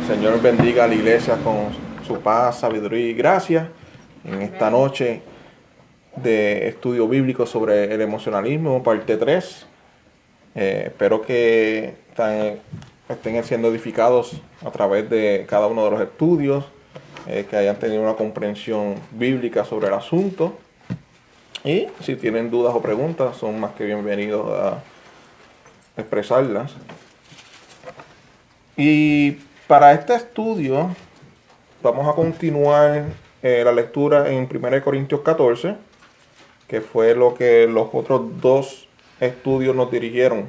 Señor bendiga a la iglesia con su paz, sabiduría y gracia en esta noche de estudio bíblico sobre el emocionalismo, parte 3. Espero que estén siendo edificados a través de cada uno de los estudios, que hayan tenido una comprensión bíblica sobre el asunto. Y si tienen dudas o preguntas, son más que bienvenidos a expresarlas. Y para este estudio vamos a continuar la lectura en 1 Corintios 14, que fue lo que los otros dos estudios nos dirigieron.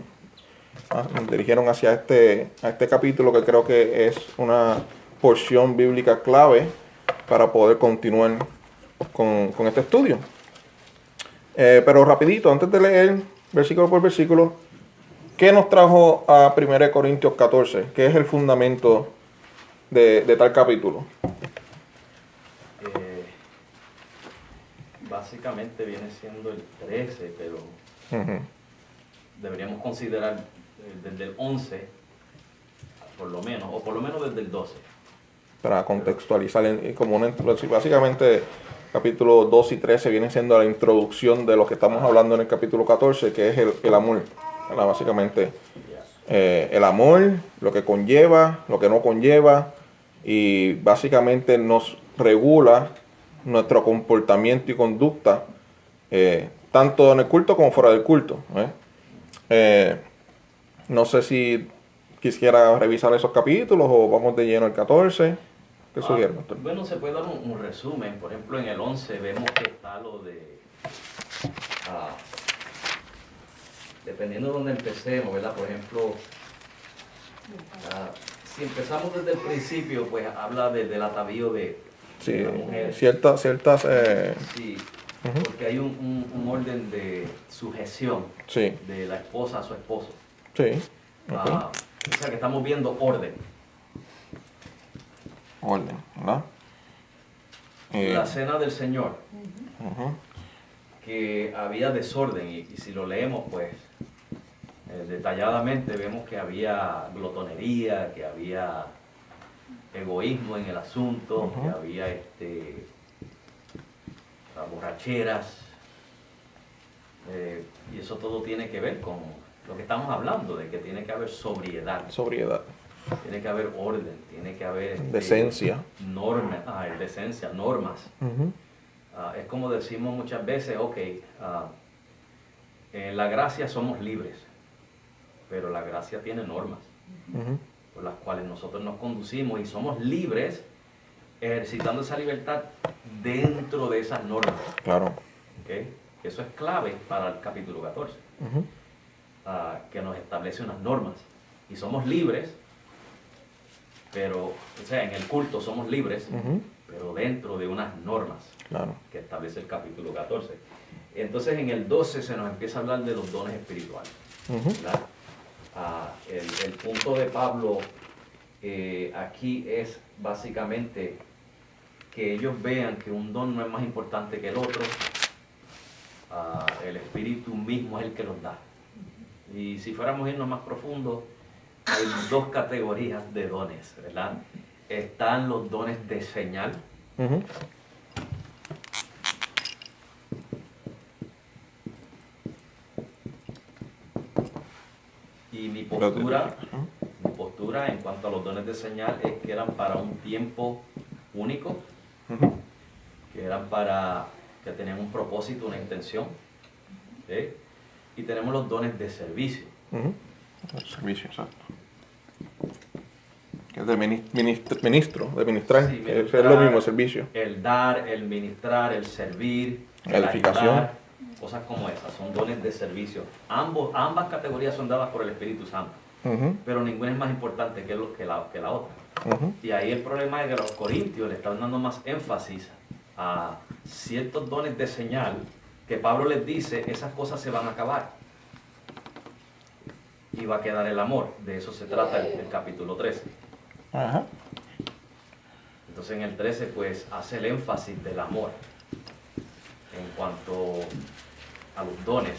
Nos dirigieron hacia este capítulo, que creo que es una porción bíblica clave para poder continuar con este estudio. Pero rapidito, antes de leer versículo por versículo, ¿qué nos trajo a 1 Corintios 14? ¿Qué es el fundamento de tal capítulo? Básicamente viene siendo el 13, pero Uh-huh. deberíamos considerar desde el 11, por lo menos, o por lo menos desde el 12. Para contextualizar, básicamente capítulo 2 y 13 vienen siendo la introducción de lo que estamos hablando en el capítulo 14, que es el amor. Básicamente el amor, lo que conlleva, lo que no conlleva, y básicamente nos regula nuestro comportamiento y conducta, tanto en el culto como fuera del culto. No sé si quisiera revisar esos capítulos o vamos de lleno al 14. ¿Qué sugiere, pastor? Bueno, se puede dar un resumen. Por ejemplo, en el 11 vemos que está lo de... dependiendo de donde empecemos, ¿verdad? Por ejemplo, si empezamos desde el principio, pues habla del atavío de la mujer. Ciertas Sí, uh-huh. porque hay un orden de sujeción de la esposa a su esposo. Sí. Okay. O sea que estamos viendo orden. Orden, ¿verdad? La cena del Señor, uh-huh. que había desorden, y si lo leemos, pues detalladamente vemos que había glotonería, que había egoísmo en el asunto, uh-huh. que había borracheras, y eso todo tiene que ver con lo que estamos hablando, de que tiene que haber sobriedad. Tiene que haber orden, tiene que haber decencia. Normas, decencia, normas. Uh-huh. Es como decimos muchas veces, en la gracia somos libres, pero la gracia tiene normas, uh-huh. por las cuales nosotros nos conducimos y somos libres ejercitando esa libertad dentro de esas normas. Claro. ¿Okay? Eso es clave para el capítulo 14, uh-huh. Que nos establece unas normas y somos libres. Pero, o sea, en el culto somos libres, uh-huh. pero dentro de unas normas, claro. que establece el capítulo 14. Entonces, en el 12 se nos empieza a hablar de los dones espirituales. Uh-huh. El punto de Pablo aquí es básicamente que ellos vean que un don no es más importante que el otro. El Espíritu mismo es el que los da. Y si fuéramos a irnos más profundo, hay dos categorías de dones, ¿verdad? Están los dones de señal. Uh-huh. Y mi postura en cuanto a los dones de señal es que eran para un tiempo único, uh-huh. que eran que tenían un propósito, una intención. ¿Sí? Y tenemos los dones de servicio. Uh-huh. El servicio, exacto. Que es de ministro, de ministrar, sí, es lo mismo, el servicio. El dar, el ministrar, el servir, la edificación. Ayudar, cosas como esas, son dones de servicio. Ambas categorías son dadas por el Espíritu Santo, uh-huh. pero ninguna es más importante que la otra. Uh-huh. Y ahí el problema es que los corintios le están dando más énfasis a ciertos dones de señal que Pablo les dice, esas cosas se van a acabar. Y va a quedar el amor. De eso se trata el capítulo 13. Uh-huh. Entonces en el 13 pues hace el énfasis del amor en cuanto a los dones.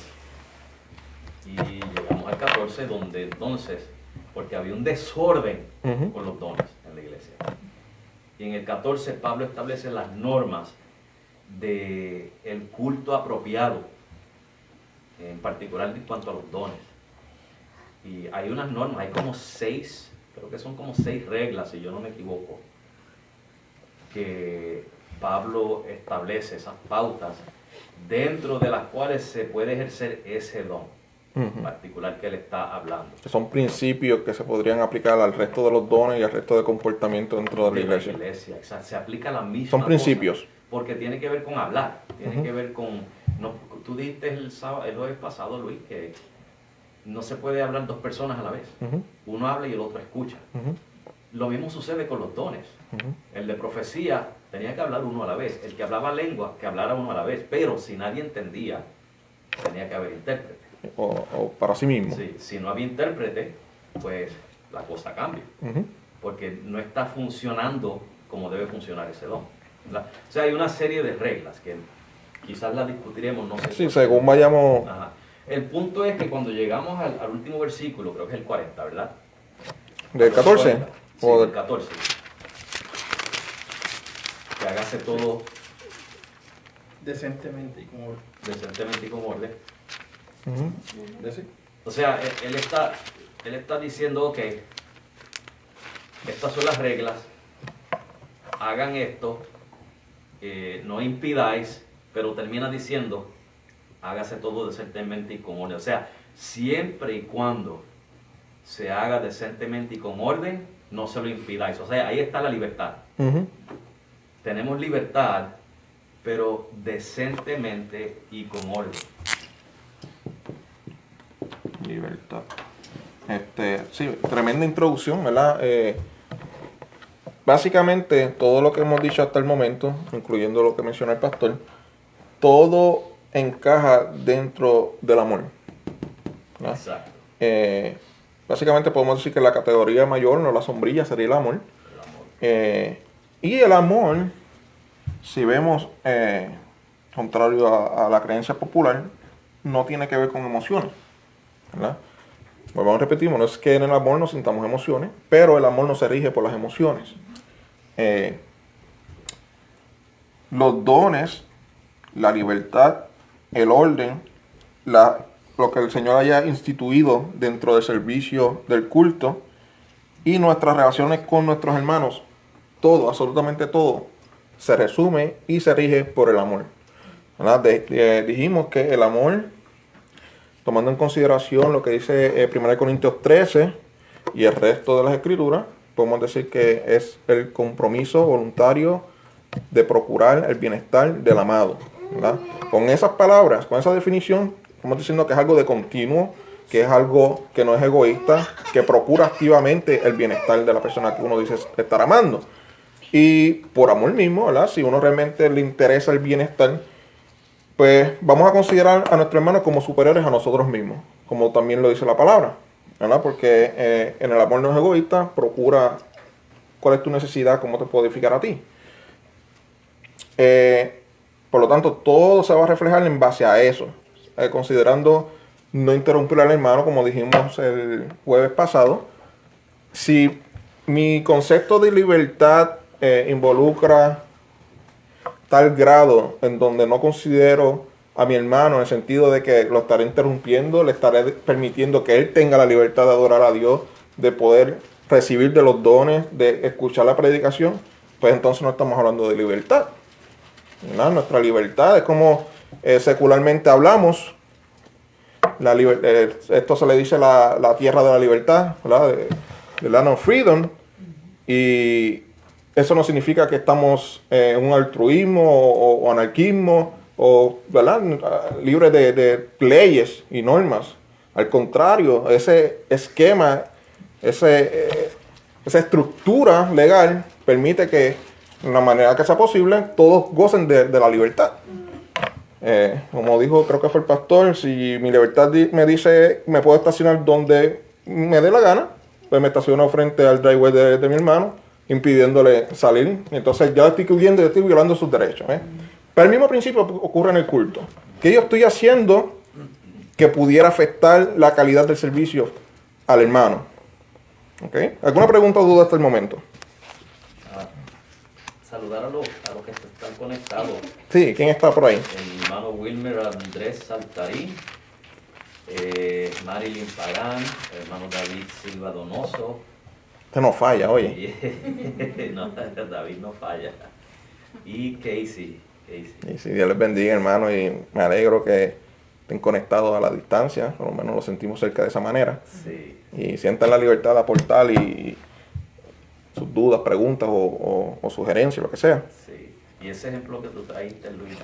Y llegamos al 14 donde entonces, porque había un desorden uh-huh. con los dones en la iglesia. Y en el 14 Pablo establece las normas del culto apropiado, en particular en cuanto a los dones. Y hay unas normas, hay como 6, creo que son como 6 reglas, si yo no me equivoco, que Pablo establece, esas pautas, dentro de las cuales se puede ejercer ese don particular que él está hablando. Son principios que se podrían aplicar al resto de los dones y al resto de comportamiento dentro de la iglesia. Exacto. Se aplica la misma Son principios. cosa, porque tiene que ver con hablar, tiene que ver con... No, tú dijiste el jueves pasado, Luis, que no se puede hablar 2 personas a la vez. Uno habla y el otro escucha. Lo mismo sucede con los dones. El de profecía tenía que hablar uno a la vez. El que hablaba lengua, que hablara uno a la vez. Pero si nadie entendía, tenía que haber intérprete. O para sí mismo. Sí, si no había intérprete, pues la cosa cambia. Porque no está funcionando como debe funcionar ese don. ¿Verdad? O sea, hay una serie de reglas que quizás las discutiremos, no sé. Sí, según vayamos... Ajá. El punto es que cuando llegamos al último versículo, creo que es el 40, ¿verdad? ¿Del 14? 40. Sí, del 14. Que hágase todo decentemente y con orden. decentemente y con orden. ¿Sí? O sea, él está diciendo, ok, estas son las reglas, hagan esto, no impidáis, pero termina diciendo, hágase todo decentemente y con orden. O sea, siempre y cuando se haga decentemente y con orden, no se lo impidáis. O sea, ahí está la libertad. Tenemos libertad, pero decentemente y con orden. Libertad. Sí, tremenda introducción, ¿verdad? Básicamente, todo lo que hemos dicho hasta el momento, incluyendo lo que menciona el pastor, todo encaja dentro del amor, ¿no? Exacto. Básicamente podemos decir que la categoría mayor, no la sombrilla, sería el amor. Y el amor, si vemos, contrario a la creencia popular, no tiene que ver con emociones, ¿verdad? Volvamos a repetir, no es que en el amor no sintamos emociones, pero el amor no se rige por las emociones. Los dones, la libertad, el orden, lo que el Señor haya instituido dentro del servicio del culto y nuestras relaciones con nuestros hermanos, todo, absolutamente todo, se resume y se rige por el amor, ¿verdad? Dijimos que el amor, tomando en consideración lo que dice 1 Corintios 13 y el resto de las escrituras, podemos decir que es el compromiso voluntario de procurar el bienestar del amado, ¿verdad? Con esas palabras, con esa definición, estamos diciendo que es algo de continuo, que es algo que no es egoísta, que procura activamente el bienestar de la persona que uno dice estar amando. Y por amor mismo, ¿verdad? Si uno realmente le interesa el bienestar, pues vamos a considerar a nuestros hermanos como superiores a nosotros mismos, como también lo dice la palabra, ¿verdad? Porque en el amor no es egoísta, procura cuál es tu necesidad, cómo te puedo edificar a ti. Por lo tanto, todo se va a reflejar en base a eso, considerando no interrumpir al hermano, como dijimos el jueves pasado. Si mi concepto de libertad involucra tal grado en donde no considero a mi hermano en el sentido de que lo estaré interrumpiendo, le estaré permitiendo que él tenga la libertad de adorar a Dios, de poder recibir de los dones, de escuchar la predicación, pues entonces no estamos hablando de libertad, ¿verdad? Nuestra libertad es como secularmente hablamos, esto se le dice la tierra de la libertad, ¿verdad? The land of freedom, y eso no significa que estamos en un altruismo o anarquismo, o, ¿verdad?, libres de leyes y normas. Al contrario, ese esquema, esa estructura legal permite que, de la manera que sea posible, todos gocen de la libertad. Como dijo, creo que fue el pastor, si mi libertad me dice me puedo estacionar donde me dé la gana, pues me estaciono frente al driveway de mi hermano, impidiéndole salir. Entonces ya estoy cubriendo, yo estoy violando sus derechos. Pero el mismo principio ocurre en el culto. ¿Qué yo estoy haciendo que pudiera afectar la calidad del servicio al hermano? ¿Okay? ¿Alguna pregunta o duda hasta el momento? saludar a los que están conectados. Sí, ¿quién está por ahí? El hermano Wilmer Andrés Saltarín, Marilyn Pagán, el hermano David Silva Donoso. Usted no falla, oye. No, David no falla. Y Casey. Y si Dios les bendiga, hermano, y me alegro que estén conectados a la distancia, por lo menos lo sentimos cerca de esa manera. Sí. Y sientan la libertad de aportar y sus dudas, preguntas o sugerencias, lo que sea. Sí. Y ese ejemplo que tú traíste, Luis,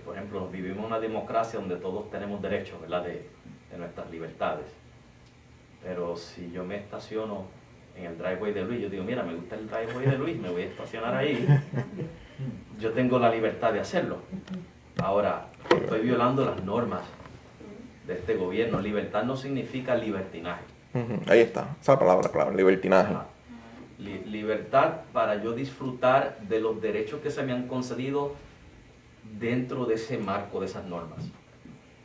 por ejemplo, vivimos en una democracia donde todos tenemos derechos, ¿verdad?, de nuestras libertades. Pero si yo me estaciono en el driveway de Luis, yo digo, mira, me gusta el driveway de Luis, me voy a estacionar ahí. Yo tengo la libertad de hacerlo. Ahora, estoy violando las normas de este gobierno. Libertad no significa libertinaje. Ahí está, esa palabra clave, libertinaje. Ajá. Libertad para yo disfrutar de los derechos que se me han concedido dentro de ese marco, de esas normas.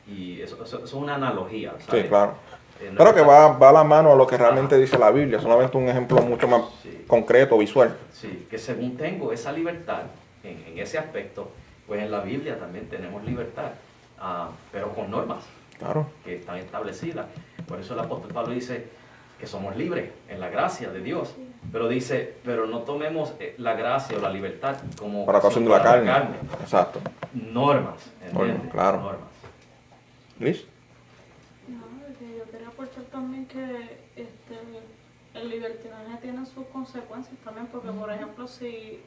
Y eso es una analogía, ¿sabes? Sí, claro. Pero que va a la mano a lo que realmente dice la Biblia, solamente un ejemplo mucho más concreto, visual. Sí, que según tengo esa libertad en ese aspecto, pues en la Biblia también tenemos libertad, pero con normas Claro. que están establecidas. Por eso el apóstol Pablo dice que somos libres en la gracia de Dios, pero dice, pero no tomemos la gracia o la libertad como Para ocasión de la carne. Exacto. Normas, ¿entiendes? Normas, claro. Normas. ¿Liz? No, que yo quería aportar también que el libertinaje tiene sus consecuencias también, porque por ejemplo si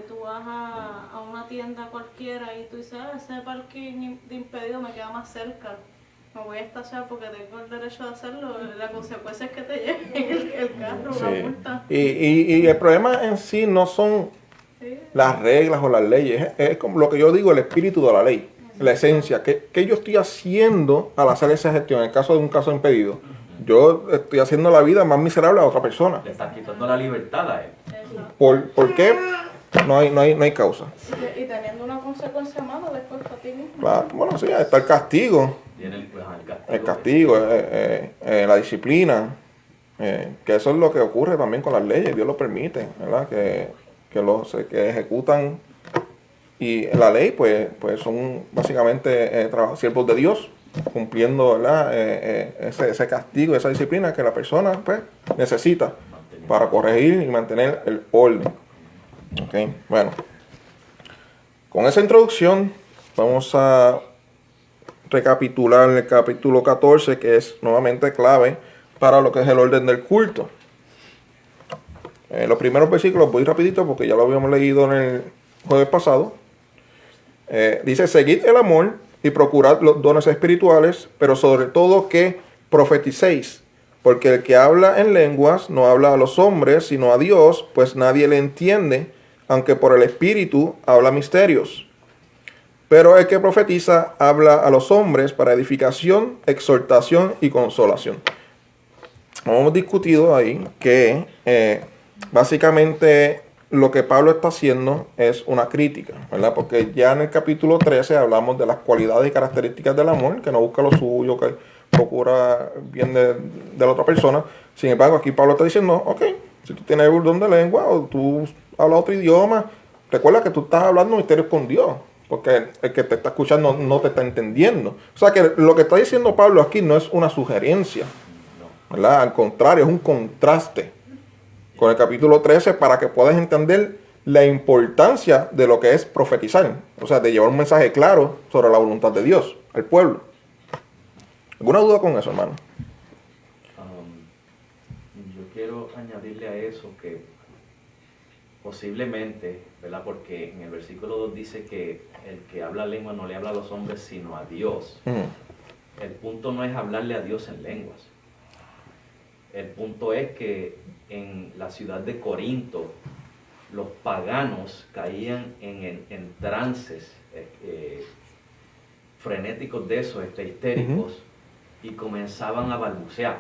tú vas a una tienda cualquiera y tú dices, ese parking de impedido me queda más cerca, me voy a estacionar porque tengo el derecho de hacerlo, la consecuencia es que te lleven el carro, Sí. la multa. Y el problema en sí no son Sí. las reglas o las leyes, es como lo que yo digo, el espíritu de la ley, la esencia. ¿Qué yo estoy haciendo al hacer esa gestión? En el caso de un caso impedido, yo estoy haciendo la vida más miserable a otra persona. Le estás quitando la libertad a él. Exacto. ¿Por qué? No hay causa. Y teniendo una consecuencia mala después para ti mismo. Claro, bueno, sí, está el castigo. Tiene el castigo. El castigo, la disciplina, que eso es lo que ocurre también con las leyes, Dios lo permite, ¿verdad? Que ejecutan, y la ley pues son básicamente siervos de Dios, cumpliendo, ¿verdad? Ese castigo, esa disciplina que la persona pues necesita para corregir y mantener el orden. Okay. Bueno, con esa introducción vamos a recapitular el capítulo 14, que es nuevamente clave para lo que es el orden del culto. Los primeros versículos voy rapidito porque ya lo habíamos leído en el jueves pasado. Dice, seguid el amor y procurad los dones espirituales, pero sobre todo que profeticéis, porque el que habla en lenguas no habla a los hombres, sino a Dios, pues nadie le entiende, aunque por el Espíritu habla misterios. Pero el que profetiza habla a los hombres para edificación, exhortación y consolación. Hemos discutido ahí que básicamente lo que Pablo está haciendo es una crítica, ¿verdad? Porque ya en el capítulo 13 hablamos de las cualidades y características del amor, que no busca lo suyo, que procura bien de la otra persona. Sin embargo, aquí Pablo está diciendo, ok, si tú tienes el don de lengua o tú hablas otro idioma, recuerda que tú estás hablando misterios con Dios, porque el que te está escuchando no te está entendiendo. O sea que lo que está diciendo Pablo aquí no es una sugerencia, ¿verdad? Al contrario, es un contraste con el capítulo 13 para que puedas entender la importancia de lo que es profetizar. O sea, de llevar un mensaje claro sobre la voluntad de Dios al pueblo. ¿Alguna duda con eso, hermano? Yo quiero añadirle a eso que posiblemente, ¿verdad? Porque en el versículo 2 dice que el que habla lengua no le habla a los hombres sino a Dios. El punto no es hablarle a Dios en lenguas. El punto es que en la ciudad de Corinto los paganos caían en trances frenéticos de esos, histéricos, y comenzaban a balbucear.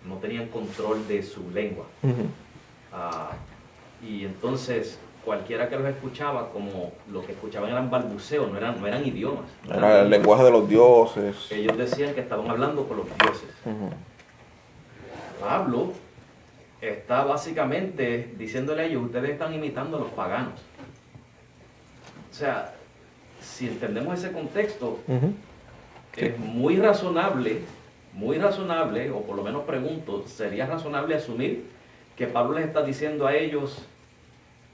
No tenían control de su lengua. Y entonces cualquiera que los escuchaba, como lo que escuchaban eran balbuceos, no eran idiomas. Era el lenguaje de los dioses. Ellos decían que estaban hablando con los dioses. Pablo está básicamente diciéndole a ellos, ustedes están imitando a los paganos. O sea, si entendemos ese contexto, Ujú. es muy razonable, o por lo menos pregunto, ¿sería razonable asumir que Pablo les está diciendo a ellos,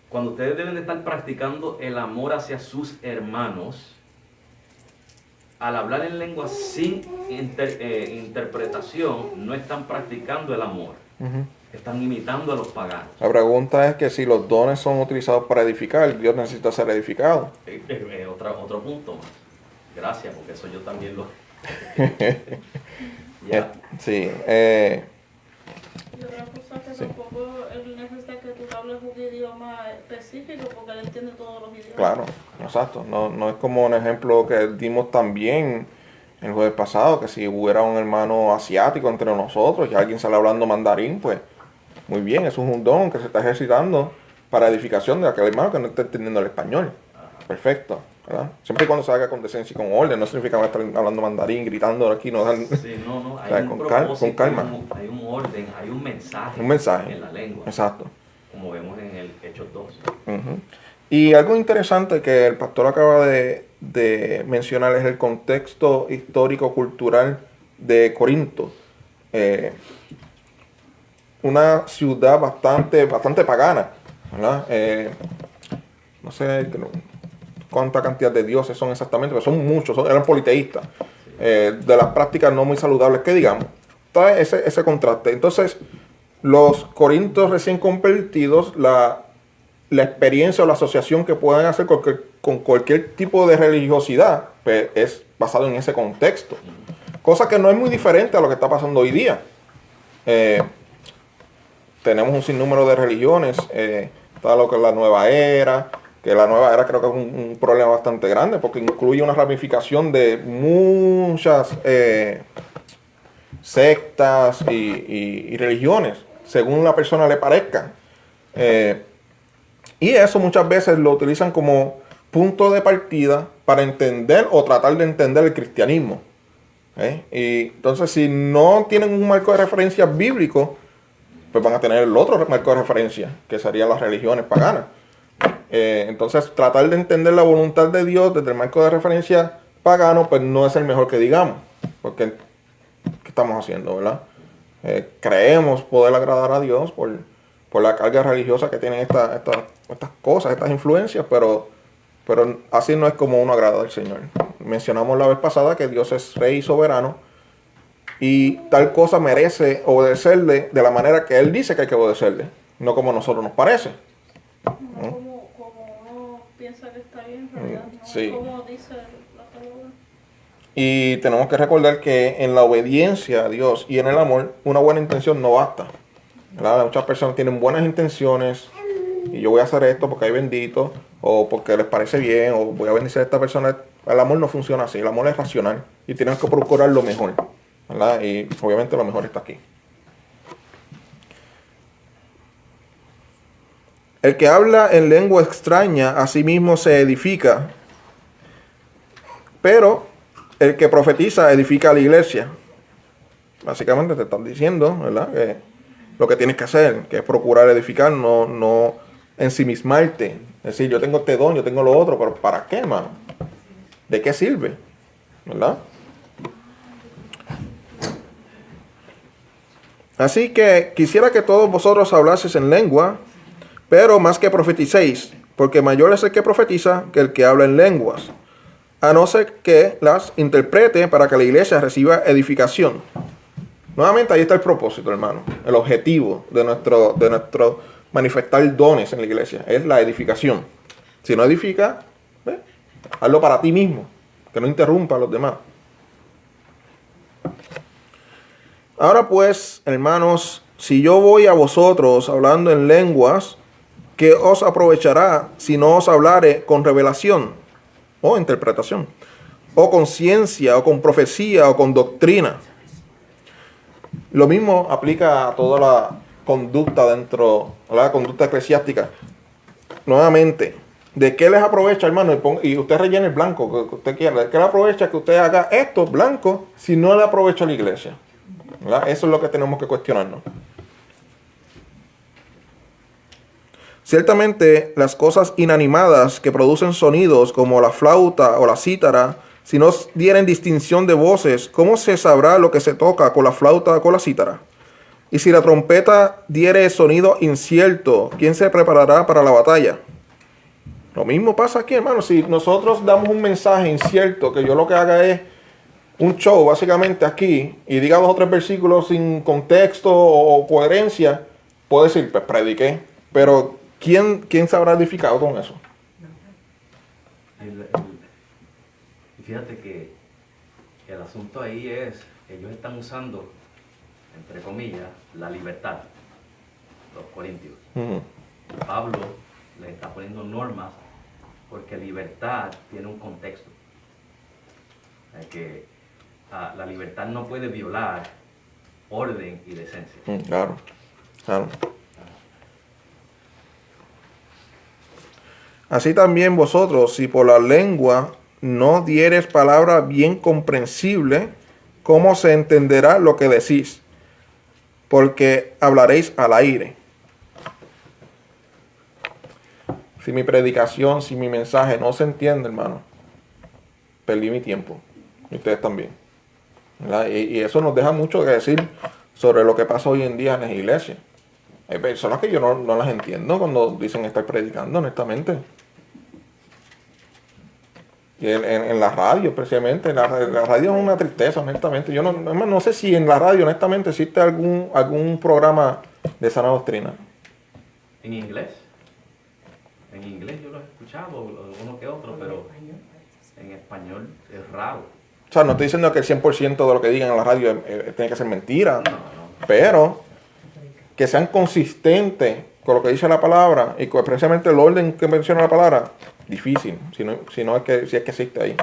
cuando ustedes deben de estar practicando el amor hacia sus hermanos, al hablar en lengua sin interpretación, no están practicando el amor, Ujú. están imitando a los paganos? La pregunta es que si los dones son utilizados para edificar, Dios necesita ser edificado. Otro punto más. Gracias, porque eso yo también lo... Ya. Sí. Y otra cosa que Sí. tampoco él necesita que tú hables un idioma específico porque él entiende todos los idiomas. Claro, exacto. No es como un ejemplo que dimos también el jueves pasado, que si hubiera un hermano asiático entre nosotros y alguien sale hablando mandarín, pues muy bien, eso es un don que se está ejercitando para edificación de aquel hermano que no está entendiendo el español. Perfecto, ¿verdad? Siempre y cuando se haga con decencia y con orden, no significa estar hablando mandarín, gritando aquí, no dan... Sí, no, hay O sea, un con propósito, calma. hay un orden, hay un mensaje, Un mensaje. en la lengua, Exacto. como vemos en el Hechos 2. Ujú. Y algo interesante que el pastor acaba de mencionar es el contexto histórico-cultural de Corinto. Una ciudad bastante pagana, ¿verdad? No sé cuánta cantidad de dioses son exactamente, pero son muchos, eran politeístas. De las prácticas no muy saludables que digamos. Está ese contraste. Entonces, los corintios recién convertidos, la experiencia o la asociación que puedan hacer con cualquier tipo de religiosidad, pues, es basado en ese contexto. Cosa que no es muy diferente a lo que está pasando hoy día. Tenemos un sinnúmero de religiones. Está lo que es la nueva era, que la nueva era creo que es un problema bastante grande porque incluye una ramificación de muchas sectas y religiones, según la persona le parezca. Y eso muchas veces lo utilizan como punto de partida para entender o tratar de entender el cristianismo. Y entonces, si no tienen un marco de referencia bíblico, pues van a tener el otro marco de referencia, que serían las religiones paganas. Entonces, tratar de entender la voluntad de Dios desde el marco de referencia pagano, pues no es el mejor que digamos. Porque, ¿qué estamos haciendo, verdad? Creemos poder agradar a Dios por la carga religiosa que tienen estas cosas, estas influencias, pero así no es como uno agrada al Señor. Mencionamos la vez pasada que Dios es rey y soberano y tal cosa merece obedecerle de la manera que Él dice que hay que obedecerle, no como a nosotros nos parece. No como uno piensa que está bien, en realidad, no Sí. como dice la palabra. Y tenemos que recordar que en la obediencia a Dios y en el amor, una buena intención no basta, ¿verdad? Muchas personas tienen buenas intenciones y yo voy a hacer esto porque hay bendito o porque les parece bien o voy a bendecir a esta persona. El amor no funciona así, el amor es racional y tenemos que procurar lo mejor, ¿verdad? Y obviamente lo mejor está aquí. El que habla en lengua extraña a sí mismo se edifica, pero el que profetiza edifica a la iglesia. Básicamente te están diciendo, ¿verdad?, que lo que tienes que hacer, que es procurar edificar, no ensimismarte. Es decir, yo tengo este don, yo tengo lo otro, pero ¿para qué, hermano? ¿De qué sirve? ¿Verdad? Así que quisiera que todos vosotros hablaseis en lengua, pero más que profeticéis, porque mayor es el que profetiza que el que habla en lenguas, a no ser que las interprete para que la iglesia reciba edificación. Nuevamente ahí está el propósito, hermano, el objetivo de nuestro manifestar dones en la iglesia, es la edificación. Si no edifica, hazlo para ti mismo, que no interrumpa a los demás. Ahora pues, hermanos, si yo voy a vosotros hablando en lenguas, ¿qué os aprovechará si no os hablare con revelación o interpretación, o con ciencia, o con profecía, o con doctrina? Lo mismo aplica a toda la conducta dentro, la conducta eclesiástica. Nuevamente, ¿de qué les aprovecha, hermano? Y usted rellena el blanco que usted quiera. ¿De qué le aprovecha que usted haga esto blanco si no le aprovecha a la iglesia? ¿Verdad? Eso es lo que tenemos que cuestionarnos. Ciertamente, las cosas inanimadas que producen sonidos como la flauta o la cítara, si no dieren distinción de voces, ¿cómo se sabrá lo que se toca con la flauta o con la cítara? Y si la trompeta diere sonido incierto, ¿quién se preparará para la batalla? Lo mismo pasa aquí, hermano. Si nosotros damos un mensaje incierto, que yo lo que haga es un show básicamente aquí, y diga 2 o 3 versículos sin contexto o coherencia, puedo decir, pues prediqué. Pero ¿quién se habrá edificado con eso? Y fíjate que el asunto ahí es, ellos están usando, entre comillas, la libertad, los corintios. Pablo le está poniendo normas porque libertad tiene un contexto. Que la libertad no puede violar orden y decencia. Claro, claro. Así también vosotros, si por la lengua no dieres palabra bien comprensible, ¿cómo se entenderá lo que decís? Porque hablaréis al aire. Si mi predicación, si mi mensaje no se entiende, hermano, perdí mi tiempo. Y ustedes también. Y eso nos deja mucho que decir sobre lo que pasa hoy en día en las iglesias. Hay personas que yo no las entiendo cuando dicen estar predicando, honestamente. Y en la radio, especialmente. La radio es una tristeza, honestamente. Yo no sé si en la radio, honestamente, existe algún programa de sana doctrina. ¿En inglés? En inglés yo lo he escuchado, uno que otro, pero en español es raro. O sea, no estoy diciendo que el 100% de lo que digan en la radio tiene que ser mentira. No. Pero que sean consistentes con lo que dice la palabra y con precisamente el orden que menciona la palabra, difícil, si es que existe ahí.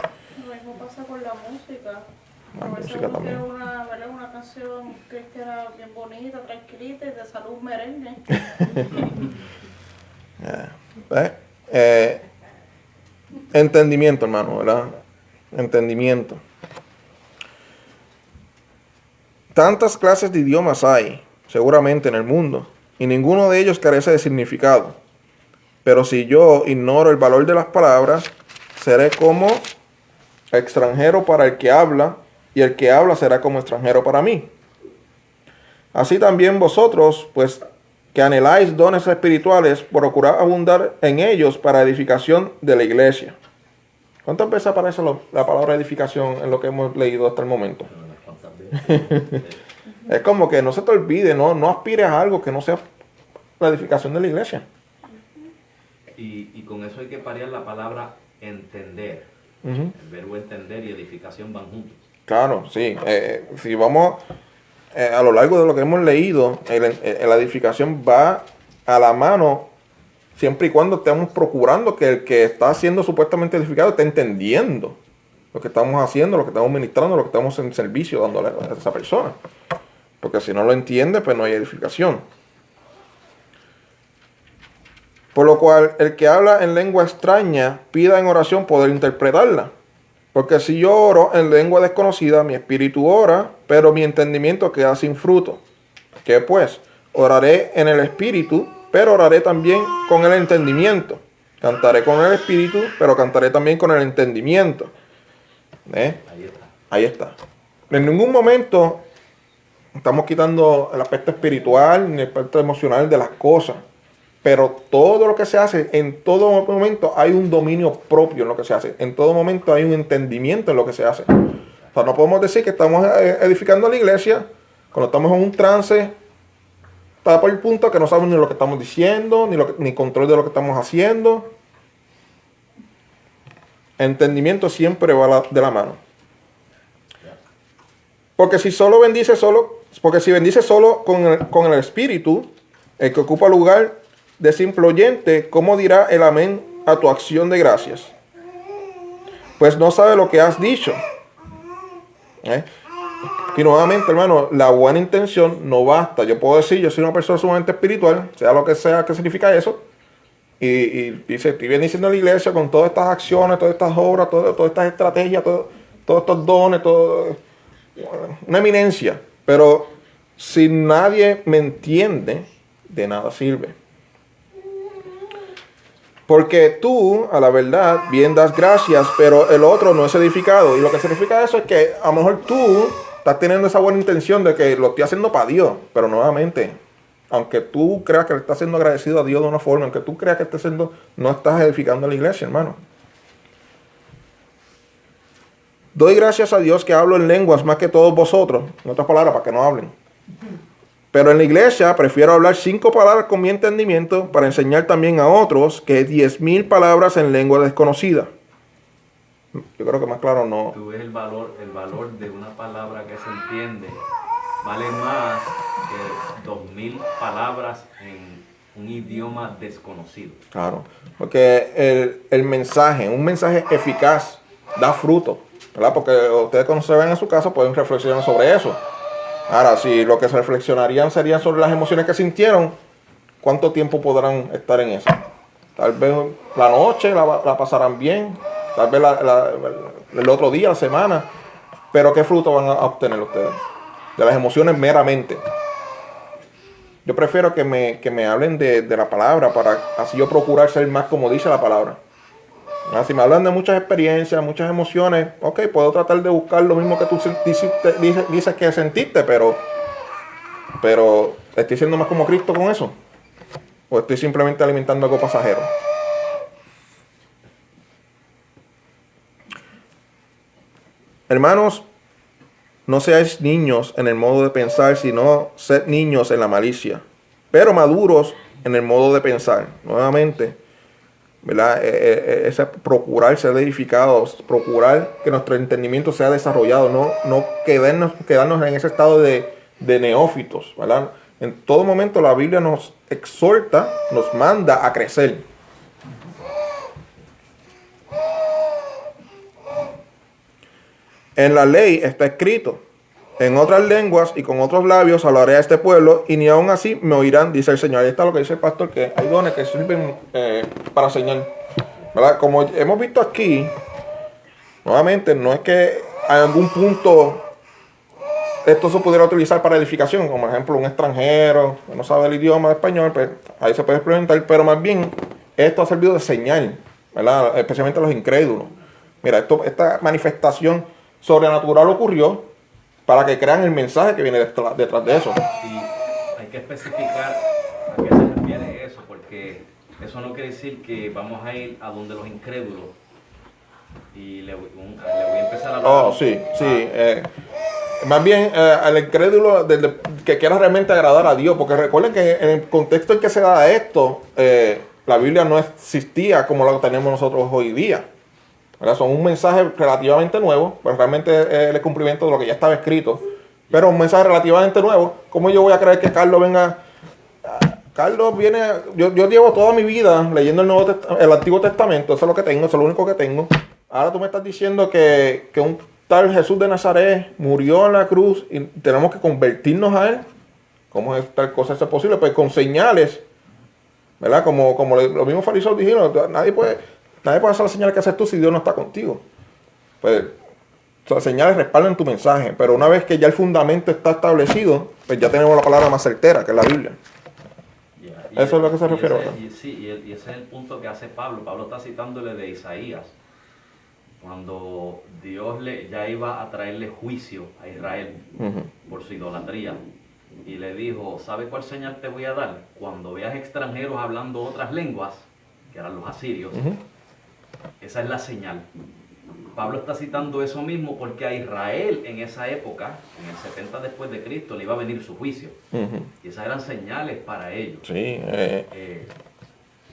Lo mismo pasa con la música. La A veces música uno también. quiere una canción cristiana bien bonita, tranquilita y de salud merengue. Entendimiento, hermano, ¿verdad? Entendimiento. Tantas clases de idiomas hay, seguramente, en el mundo, y ninguno de ellos carece de significado. Pero si yo ignoro el valor de las palabras, seré como extranjero para el que habla, y el que habla será como extranjero para mí. Así también vosotros, pues, que anheláis dones espirituales, procurad abundar en ellos para edificación de la iglesia. ¿Cuántas veces aparece la palabra edificación en lo que hemos leído hasta el momento? Es como que no se te olvide, no aspires a algo que no sea la edificación de la iglesia. Y con eso hay que parear la palabra entender. El verbo entender y edificación van juntos. Claro, sí. Si vamos a lo largo de lo que hemos leído, la edificación va a la mano siempre y cuando estemos procurando que el que está siendo supuestamente edificado esté entendiendo lo que estamos haciendo, lo que estamos ministrando, lo que estamos en servicio dándole a esa persona. Porque si no lo entiende, pues no hay edificación. Por lo cual, el que habla en lengua extraña, pida en oración poder interpretarla. Porque si yo oro en lengua desconocida, mi espíritu ora, pero mi entendimiento queda sin fruto. ¿Qué pues? Oraré en el espíritu, pero oraré también con el entendimiento. Cantaré con el espíritu, pero cantaré también con el entendimiento. Ahí está. En ningún momento estamos quitando el aspecto espiritual ni el aspecto emocional de las cosas. Pero todo lo que se hace, en todo momento hay un dominio propio en lo que se hace. En todo momento hay un entendimiento en lo que se hace. O sea, no podemos decir que estamos edificando la iglesia cuando estamos en un trance, está por el punto que no sabemos ni lo que estamos diciendo, ni control de lo que estamos haciendo. Entendimiento siempre va de la mano. Porque si bendice solo con el espíritu, el que ocupa lugar de simple oyente, ¿cómo dirá el amén a tu acción de gracias? Pues no sabe lo que has dicho. Y nuevamente, hermano, la buena intención no basta. Yo puedo decir, yo soy una persona sumamente espiritual, sea lo que sea que significa eso, y dice, estoy bien diciendo a la iglesia con todas estas acciones, todas estas obras, todas estas estrategias, todos estos dones, una eminencia. Pero si nadie me entiende, de nada sirve. Porque tú, a la verdad, bien das gracias, pero el otro no es edificado. Y lo que significa eso es que a lo mejor tú estás teniendo esa buena intención de que lo estoy haciendo para Dios. Pero nuevamente, aunque tú creas que le estás siendo agradecido a Dios de una forma, aunque tú creas que no estás edificando a la iglesia, hermano. Doy gracias a Dios que hablo en lenguas más que todos vosotros. En otras palabras, para que no hablen. Pero en la iglesia prefiero hablar 5 palabras con mi entendimiento para enseñar también a otros que 10,000 palabras en lengua desconocida. Yo creo que más claro no. Tú ves el valor de una palabra que se entiende. Vale más que 2,000 palabras en un idioma desconocido. Claro, porque el mensaje, un mensaje eficaz, da fruto, ¿verdad? Porque ustedes cuando se ven en su casa pueden reflexionar sobre eso. Ahora, si lo que se reflexionarían serían sobre las emociones que sintieron, ¿cuánto tiempo podrán estar en eso? Tal vez la noche la pasarán bien, tal vez el otro día, la semana, pero ¿qué fruto van a obtener ustedes? De las emociones meramente. Yo prefiero que me hablen de la palabra para así yo procurar ser más como dice la palabra. Si me hablan de muchas experiencias, muchas emociones, ok, puedo tratar de buscar lo mismo que tú dices que sentiste, pero ¿estoy siendo más como Cristo con eso? ¿O estoy simplemente alimentando algo pasajero? Hermanos, no seáis niños en el modo de pensar, sino sed niños en la malicia, pero maduros en el modo de pensar. Nuevamente, ¿verdad? Es procurar ser edificados, procurar que nuestro entendimiento sea desarrollado, no quedarnos en ese estado de neófitos, ¿verdad? En todo momento la Biblia nos exhorta, nos manda a crecer. En la ley está escrito: en otras lenguas y con otros labios hablaré a este pueblo, y ni aun así me oirán, dice el Señor. Ahí está lo que dice el pastor, que hay dones que sirven para enseñar, ¿verdad? Como hemos visto aquí, nuevamente, no es que a algún punto esto se pudiera utilizar para edificación, como por ejemplo un extranjero que no sabe el idioma español, pues ahí se puede experimentar, pero más bien esto ha servido de señal, ¿verdad? Especialmente a los incrédulos. Mira, esta manifestación sobrenatural ocurrió para que crean el mensaje que viene detrás de eso. Y hay que especificar a qué se refiere eso, porque eso no quiere decir que vamos a ir a donde los incrédulos y le voy a empezar a hablar. Oh, sí. Más bien al incrédulo que quiera realmente agradar a Dios, porque recuerden que en el contexto en que se da esto, la Biblia no existía como la tenemos nosotros hoy día. ¿Verdad? Son un mensaje relativamente nuevo, pues realmente es el cumplimiento de lo que ya estaba escrito, pero un mensaje relativamente nuevo. ¿Cómo yo voy a creer que Carlos venga? Carlos viene, yo llevo toda mi vida leyendo el Antiguo Testamento, eso es lo que tengo, eso es lo único que tengo. Ahora tú me estás diciendo que un tal Jesús de Nazaret murió en la cruz y tenemos que convertirnos a él. ¿Cómo es tal cosa es posible? Pues con señales, ¿verdad? Como los mismos fariseos dijeron, nadie puede hacer las señales que haces tú si Dios no está contigo. Pues las señales respaldan tu mensaje, pero una vez que ya el fundamento está establecido, pues ya tenemos la palabra más certera, que es la Biblia. Eso es lo que se refiere, ¿verdad? Y ese es el punto que hace Pablo. Pablo está citándole de Isaías, cuando Dios ya iba a traerle juicio a Israel por su idolatría. Y le dijo, ¿sabe cuál señal te voy a dar? Cuando veas extranjeros hablando otras lenguas, que eran los asirios, esa es la señal. Pablo está citando eso mismo porque a Israel en esa época, en el 70 después de Cristo, le iba a venir su juicio. Y esas eran señales para ellos. Sí.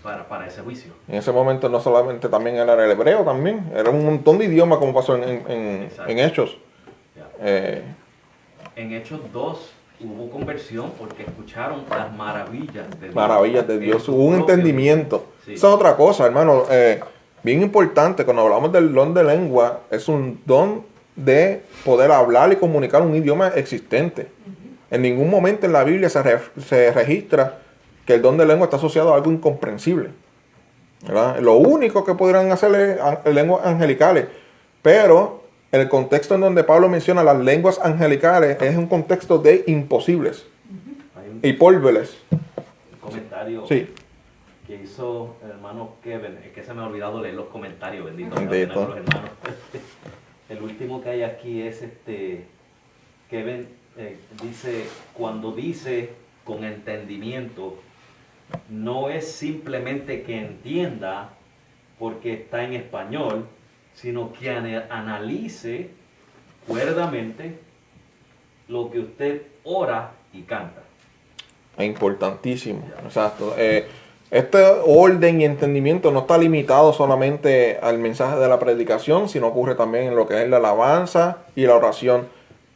Para ese juicio. En ese momento no solamente también era el hebreo, también era un montón de idiomas como pasó en Hechos. En Hechos 2 hubo conversión porque escucharon las maravillas de Dios. Maravillas de Dios, hubo un entendimiento. Sí. Esa es otra cosa, hermano. Bien importante, cuando hablamos del don de lengua, es un don de poder hablar y comunicar un idioma existente. En ningún momento en la Biblia se registra que el don de lengua está asociado a algo incomprensible, ¿verdad? Lo único que podrían hacer es lenguas angelicales, pero el contexto en donde Pablo menciona las lenguas angelicales es un contexto de imposibles y porveles. Un comentario Sí. que hizo el hermano Kevin, es que se me ha olvidado leer los comentarios, bendito. Bendito. Los hermanos. El último que hay aquí es Kevin dice, cuando dice con entendimiento, no es simplemente que entienda porque está en español, sino que analice cuerdamente lo que usted ora y canta. Es importantísimo, exacto. Este orden y entendimiento no está limitado solamente al mensaje de la predicación, sino ocurre también en lo que es la alabanza y la oración.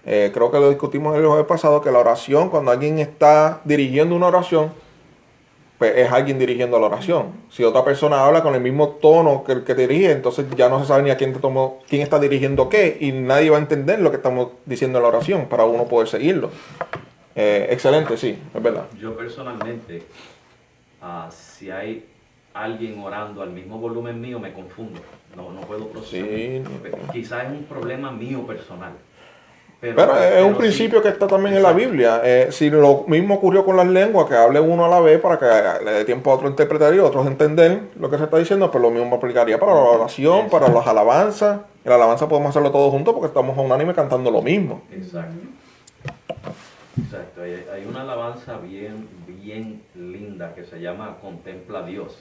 Creo que lo discutimos el jueves pasado, que la oración, cuando alguien está dirigiendo una oración, pues es alguien dirigiendo la oración. Si otra persona habla con el mismo tono que el que dirige, entonces ya no se sabe ni a quién está dirigiendo qué, y nadie va a entender lo que estamos diciendo en la oración para uno poder seguirlo. Excelente, sí, es verdad. Yo personalmente, si hay alguien orando al mismo volumen mío, me confundo. No puedo procesar. Sí. Quizás es un problema mío personal. Pero es un principio que está también en la Biblia. Si lo mismo ocurrió con las lenguas, que hable uno a la vez para que le dé tiempo a otro interpretar y a otros entender lo que se está diciendo, pues lo mismo aplicaría para la oración, para las alabanzas. En la alabanza podemos hacerlo todos juntos porque estamos unánime cantando lo mismo. Exacto. Exacto. Hay una alabanza bien linda que se llama Contempla a Dios.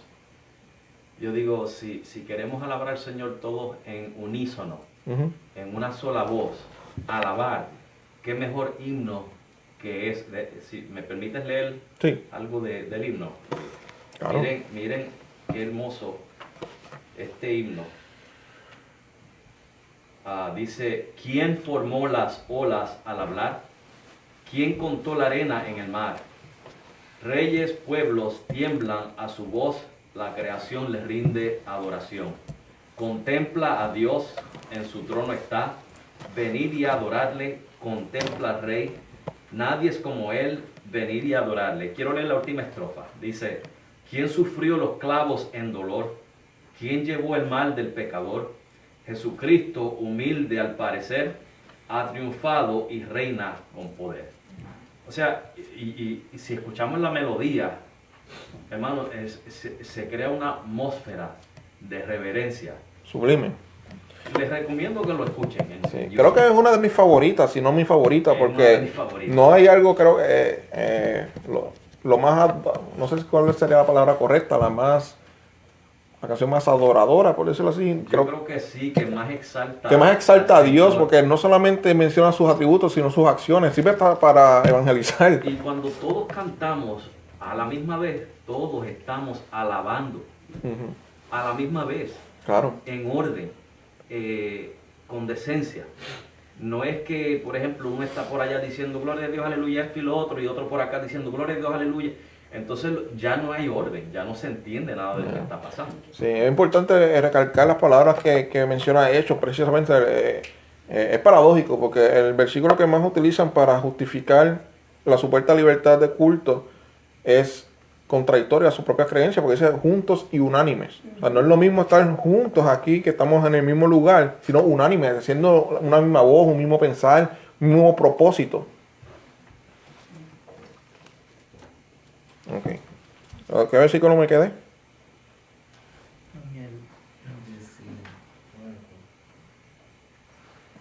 Yo digo, si queremos alabar al Señor todos en unísono, en una sola voz, alabar, qué mejor himno que es. Si me permites leer algo del himno. Claro. Miren qué hermoso este himno. Dice, ¿quién formó las olas al hablar? ¿Quién contó la arena en el mar? Reyes, pueblos tiemblan a su voz, la creación le rinde adoración. Contempla a Dios, en su trono está. Venid y adorarle, contempla al rey, nadie es como él, venid y adorarle. Quiero leer la última estrofa. Dice, ¿quién sufrió los clavos en dolor? ¿Quién llevó el mal del pecador? Jesucristo, humilde al parecer, ha triunfado y reina con poder. O sea, y si escuchamos la melodía, hermano, se crea una atmósfera de reverencia. Sublime. Les recomiendo que lo escuchen. Sí, creo que es una de mis favoritas, si no mi favorita, porque no hay algo, creo que lo más, no sé cuál sería la palabra correcta, la canción más adoradora, por decirlo así. Yo creo que sí, que más exalta. Que más exalta a Dios, porque no solamente menciona sus atributos, sino sus acciones, sirve para evangelizar. Y cuando todos cantamos a la misma vez, todos estamos alabando a la misma vez, claro, en orden. Con decencia. No es que, por ejemplo, uno está por allá diciendo gloria a Dios, aleluya, esto y lo otro, y otro por acá diciendo gloria a Dios, aleluya. Entonces ya no hay orden, ya no se entiende nada de lo que está pasando. Sí, es importante recalcar las palabras que menciona Hechos, precisamente. Es paradójico, porque el versículo que más utilizan para justificar la supuesta libertad de culto es contradictoria a su propia creencia, porque dice juntos y unánimes. O sea, no es lo mismo estar juntos aquí, que estamos en el mismo lugar, sino unánimes, haciendo una misma voz, un mismo pensar, un mismo propósito. Ok. ¿Qué versículo me quedé?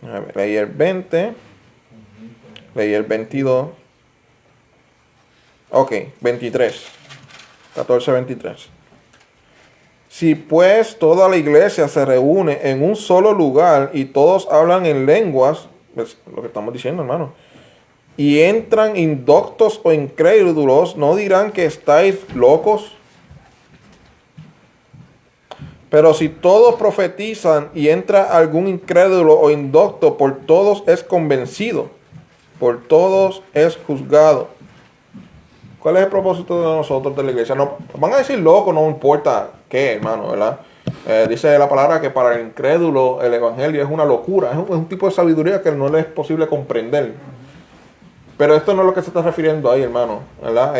A ver, leí el 20, leí el 22. Ok, 23. 14:23. Si pues toda la iglesia se reúne en un solo lugar y todos hablan en lenguas, es lo que estamos diciendo, hermano, y entran indoctos o incrédulos, ¿no dirán que estáis locos? Pero si todos profetizan y entra algún incrédulo o indocto, por todos es convencido, por todos es juzgado. ¿Cuál es el propósito de nosotros de la iglesia? No, van a decir loco, no importa qué, hermano, ¿verdad? Dice la palabra que para el incrédulo el evangelio es una locura, es un tipo de sabiduría que no le es posible comprender. Pero esto no es lo que se está refiriendo ahí, hermano, ¿verdad?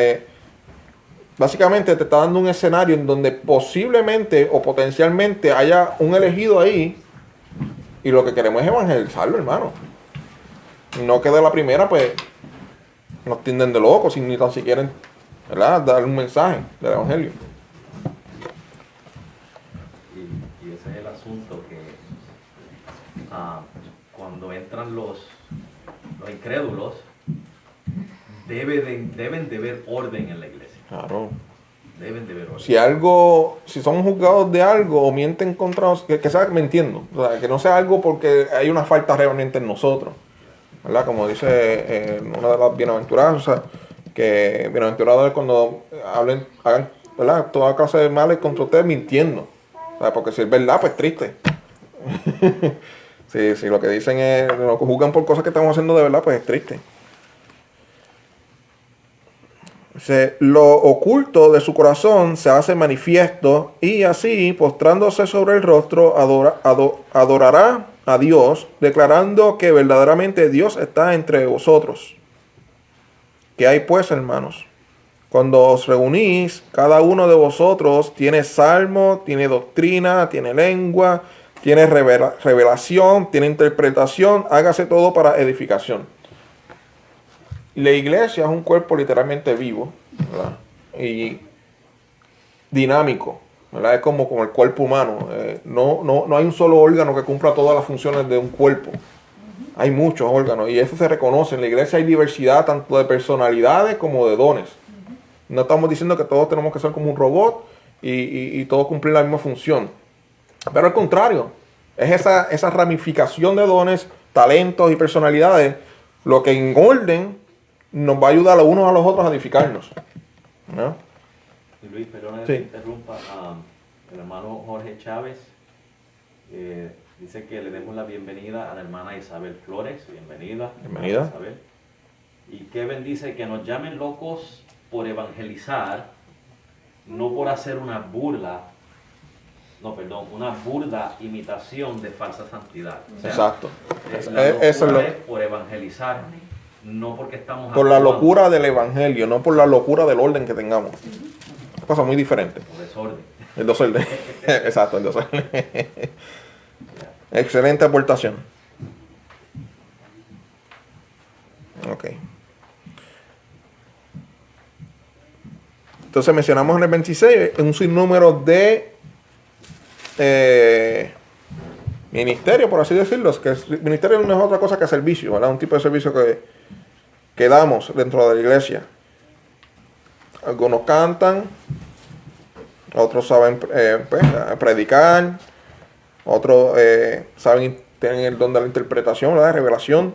Básicamente te está dando un escenario en donde posiblemente o potencialmente haya un elegido ahí y lo que queremos es evangelizarlo, hermano. No que de la primera, pues, nos tienden de locos, sin ni tan siquiera, ¿verdad?, dar un mensaje del evangelio. están los incrédulos, deben de ver orden en la iglesia. Claro. Deben de ver orden. Si somos juzgados de algo o mienten contra nosotros, que sea mintiendo, o sea, que no sea algo porque hay una falta realmente en nosotros, ¿verdad? Como dice una de las bienaventuradas, o sea, que bienaventurado es cuando hagan, ¿verdad?, toda clase de males contra ustedes mintiendo, o sea, porque si es verdad, pues triste. si lo que dicen es, lo que juzgan por cosas que estamos haciendo de verdad, pues es triste. Lo oculto de su corazón se hace manifiesto, y así, postrándose sobre el rostro, adorará a Dios, declarando que verdaderamente Dios está entre vosotros. ¿Qué hay pues, hermanos? Cuando os reunís, cada uno de vosotros tiene salmo, tiene doctrina, tiene lengua, tiene revelación, tiene interpretación, hágase todo para edificación. La iglesia es un cuerpo literalmente vivo, ¿verdad? Y dinámico, ¿verdad? Es como el cuerpo humano. No hay un solo órgano que cumpla todas las funciones de un cuerpo. Hay muchos órganos y eso se reconoce. En la iglesia hay diversidad tanto de personalidades como de dones. No estamos diciendo que todos tenemos que ser como un robot y todos cumplir la misma función. Pero al contrario, es esa ramificación de dones, talentos y personalidades lo que en orden nos va a ayudar a unos a los otros a edificarnos, ¿no? Luis, perdona que Sí. te interrumpa. El hermano Jorge Chávez dice que le demos la bienvenida a la hermana Isabel Flores. Bienvenida. Bienvenida. Isabel. Y Kevin dice que nos llamen locos por evangelizar, no por hacer una burda imitación de falsa santidad. O sea, Exacto. la locura Eso es es por evangelizar, no porque estamos por la actuando locura del evangelio, no por la locura del orden que tengamos. Cosa muy diferente. por desorden. El desorden. Exacto, el desorden. Excelente aportación. Ok. Entonces mencionamos en el 26 un sinnúmero de ministerio, por así decirlo. Que ministerio no es otra cosa que servicio, ¿verdad? Un tipo de servicio que damos dentro de la iglesia. Algunos cantan, otros saben predicar, otros tienen el don de la interpretación, la revelación,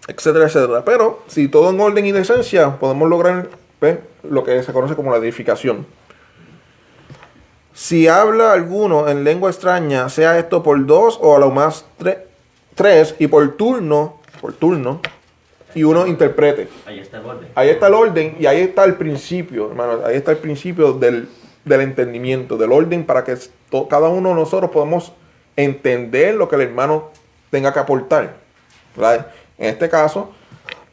etcétera, etcétera. Pero si todo en orden y decencia, podemos lograr lo que se conoce como la edificación. Si habla alguno en lengua extraña, sea esto por 2 o a lo más 3, y por turno, y uno interprete. Ahí está el orden. Ahí está el orden y ahí está el principio, hermano. Ahí está el principio del entendimiento, del orden, para que cada uno de nosotros podamos entender lo que el hermano tenga que aportar, ¿verdad? En este caso,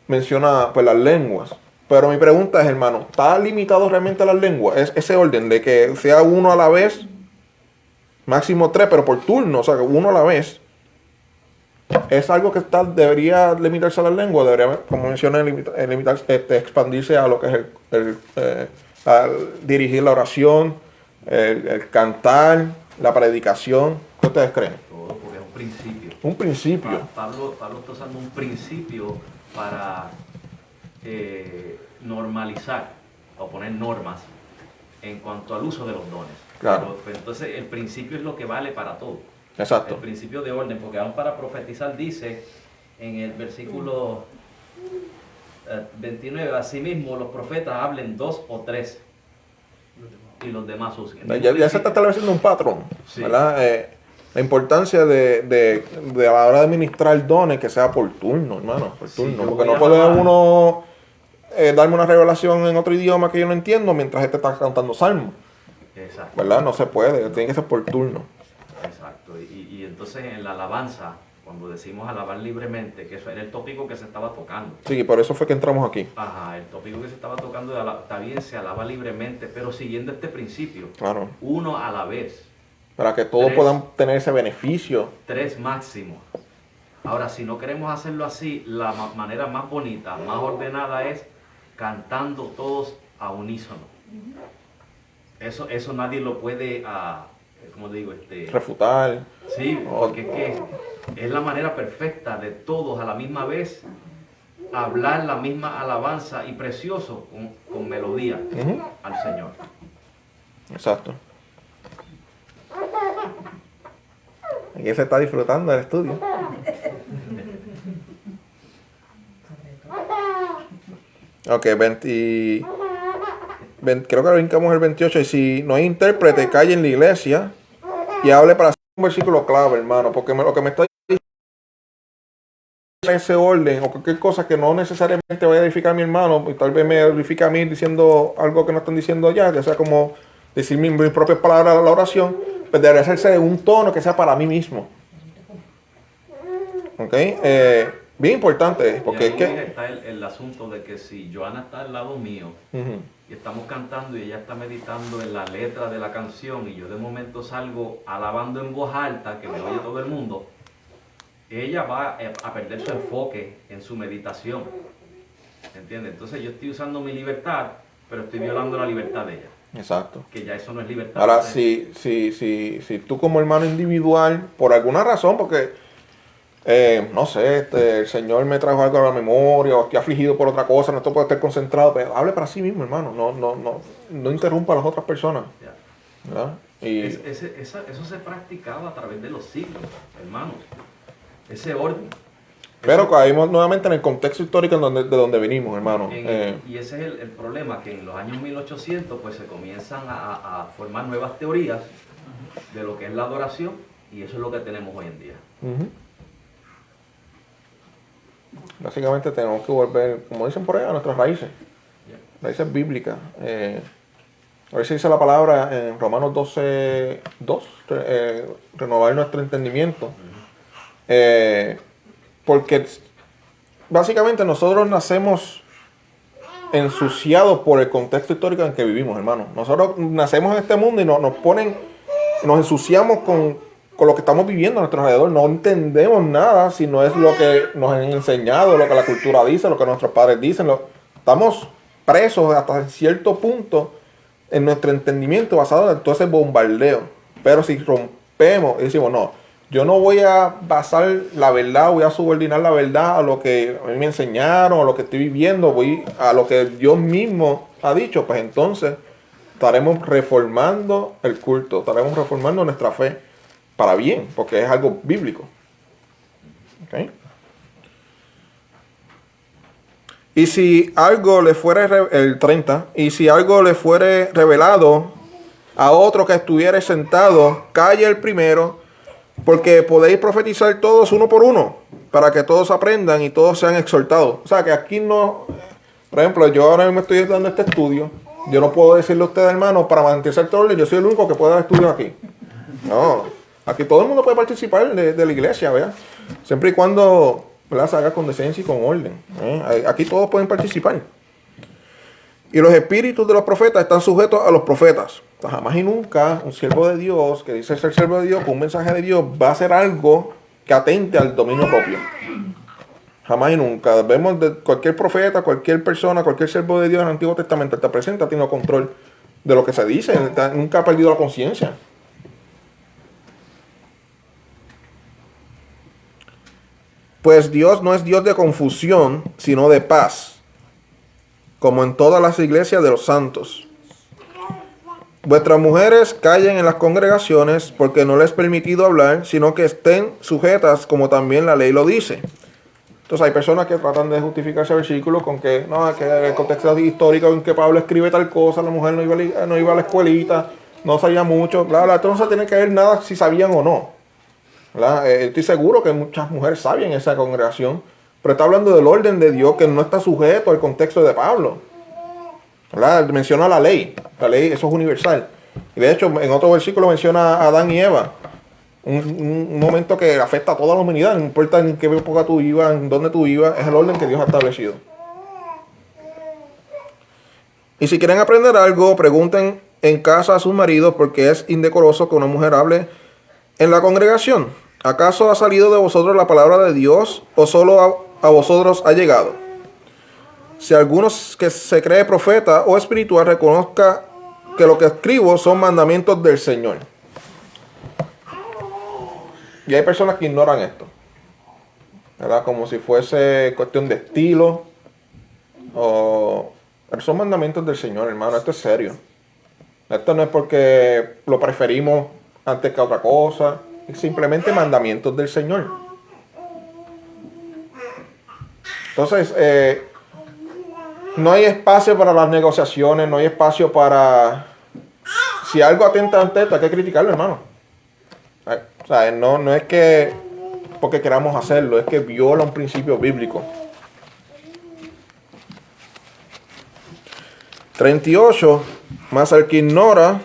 menciona pues las lenguas. Pero mi pregunta es, hermano, ¿está limitado realmente a las lenguas? ¿Es ese orden de que sea uno a la vez? Máximo 3, pero por turno, o sea, que uno a la vez. ¿Es algo que debería limitarse a las lenguas? Debería, como mencioné, expandirse a lo que es a dirigir la oración, el cantar, la predicación. ¿Qué ustedes creen? Todo porque es un principio. Un principio. Pablo está usando un principio para normalizar o poner normas en cuanto al uso de los dones. Claro. Pero entonces el principio es lo que vale para todo. Exacto. El principio de orden, porque aún para profetizar dice en el versículo 29, asimismo los profetas hablen 2 o 3 y los demás usen. Ya se está estableciendo un patrón, Sí. ¿verdad? La importancia de a la hora de administrar dones que sea por turno, hermano, por Sí, turno. yo Porque voy no a puede hablar. uno darme una revelación en otro idioma que yo no entiendo mientras este está cantando salmo, Exacto. ¿verdad? No se puede, tiene que ser por turno. Exacto. Y entonces en la alabanza, cuando decimos alabar libremente, que eso era el tópico que se estaba tocando. Sí, por eso fue que entramos aquí. Ajá, el tópico que se estaba tocando está bien, se alaba libremente, pero siguiendo este principio, Claro. uno a la vez, Para que todos 3. puedan tener ese beneficio. 3 máximo. Ahora, si no queremos hacerlo así, la manera más bonita, más ordenada es cantando todos a unísono. Eso nadie lo puede como digo, refutar. sí, porque es que es la manera perfecta de todos a la misma vez hablar la misma alabanza y precioso con melodía al Señor. Exacto. Aquí se está disfrutando del estudio. Ok, creo que brincamos el 28. Y si no hay intérprete, calle en la iglesia y hable para hacer un versículo clave, hermano. Porque lo que me está diciendo ese orden o cualquier cosa que no necesariamente vaya a edificar a mi hermano, y tal vez me edifica a mí diciendo algo que no están diciendo allá, ya sea como decir mis propias palabras a la oración, pues debería hacerse de un tono que sea para mí mismo. Ok, bien importante, porque y es ahí que está el asunto de que si Joana está al lado mío y estamos cantando y ella está meditando en la letra de la canción y yo de momento salgo alabando en voz alta que me oye todo el mundo, ella va a perder su enfoque en su meditación, ¿entiendes? Entonces yo estoy usando mi libertad, pero estoy violando la libertad de ella. exacto. Que ya eso no es libertad. Ahora, si tú como hermano individual, por alguna razón, porque no sé, el Señor me trajo algo a la memoria, o estoy afligido por otra cosa, no estoy puedo estar concentrado, pero hable para sí mismo, hermano, no interrumpa a las otras personas. ¿Verdad? Y eso se practicaba a través de los siglos, hermanos. Ese orden. pero caímos nuevamente en el contexto histórico de donde venimos, hermano. Y ese es el problema, que en los años 1800 pues se comienzan a formar nuevas teorías de lo que es la adoración, y eso es lo que tenemos hoy en día. Básicamente tenemos que volver, como dicen por ahí, a nuestras raíces, raíces bíblicas. A ver si dice la palabra en Romanos 12:2, renovar nuestro entendimiento. Porque básicamente nosotros nacemos ensuciados por el contexto histórico en que vivimos, hermano. Nosotros nacemos en este mundo y nos ensuciamos con lo que estamos viviendo a nuestro alrededor. No entendemos nada si no es lo que nos han enseñado, lo que la cultura dice, lo que nuestros padres dicen. Estamos presos hasta cierto punto en nuestro entendimiento basado en todo ese bombardeo. Pero si rompemos y decimos, no, yo no voy a basar la verdad, voy a subordinar la verdad a lo que a mí me enseñaron, a lo que estoy viviendo, voy a lo que Dios mismo ha dicho, pues entonces estaremos reformando el culto, estaremos reformando nuestra fe para bien, porque es algo bíblico. ¿Okay? Y si algo le fuere, el 30, y si algo le fuere revelado a otro que estuviere sentado, calle el primero, porque podéis profetizar todos uno por uno, para que todos aprendan y todos sean exhortados. O sea, que aquí no, por ejemplo, yo ahora mismo estoy dando este estudio, yo no puedo decirle a ustedes, hermano, para mantenerse el orden, yo soy el único que puede dar estudios aquí. No, aquí todo el mundo puede participar de la iglesia, ¿verdad? Siempre y cuando, ¿verdad?, se haga con decencia y con orden. Aquí todos pueden participar. Y los espíritus de los profetas están sujetos a los profetas. Entonces, jamás y nunca un siervo de Dios, que dice ser siervo de Dios, con un mensaje de Dios, va a hacer algo que atente al dominio propio. Jamás y nunca. Vemos de cualquier profeta, cualquier persona, cualquier siervo de Dios en el Antiguo Testamento, está presente, tiene control de lo que se dice, nunca ha perdido la conciencia. Pues Dios no es Dios de confusión, sino de paz, como en todas las iglesias de los santos. Vuestras mujeres callen en las congregaciones, porque no les es permitido hablar, sino que estén sujetas, como también la ley lo dice. Entonces hay personas que tratan de justificar ese versículo con que no, que el contexto histórico en que Pablo escribe tal cosa, la mujer no iba a la escuelita, no sabía mucho, bla, bla. Entonces no se tiene que ver nada si sabían o no. Estoy seguro que muchas mujeres sabían en esa congregación, pero está hablando del orden de Dios que no está sujeto al contexto de Pablo. ¿Verdad? Menciona la ley, eso es universal. Y de hecho en otro versículo menciona a Adán y Eva. Un momento que afecta a toda la humanidad, no importa en qué época tú vivas, en dónde tú vivas, es el orden que Dios ha establecido. Y si quieren aprender algo, pregunten en casa a sus maridos, porque es indecoroso que una mujer hable en la congregación. ¿Acaso ha salido de vosotros la palabra de Dios, o solo a vosotros ha llegado? Si alguno que se cree profeta o espiritual reconozca que lo que escribo son mandamientos del Señor. Y hay personas que ignoran esto, ¿verdad? Como si fuese cuestión de estilo. Pero son mandamientos del Señor, hermano. Esto es serio. Esto no es porque lo preferimos antes que otra cosa. Es simplemente mandamientos del Señor. Entonces, no hay espacio para las negociaciones, no hay espacio para... Si algo atenta ante esto, hay que criticarlo, hermano. O sea, no es que porque queramos hacerlo, es que viola un principio bíblico. 38, más al que ignore.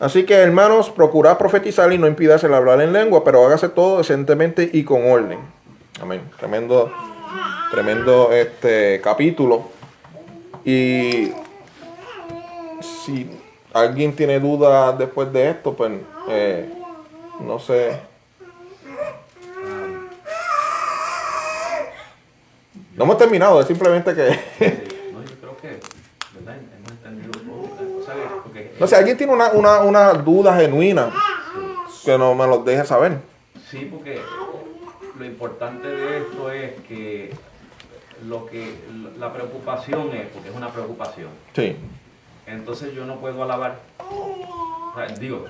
Así que, hermanos, procurad profetizar y no impidáis el hablar en lengua, pero hágase todo decentemente y con orden. Amén. Tremendo capítulo. Y si alguien tiene dudas después de esto, pues no sé. No hemos terminado, es simplemente que... No, yo creo que, ¿verdad? Hemos entendido todo. O sea, porque, no sé, alguien tiene una duda genuina, que no me lo deje saber. sí, porque lo importante de esto es que la preocupación es, porque es una preocupación. Sí. Entonces yo no puedo alabar. O sea, digo,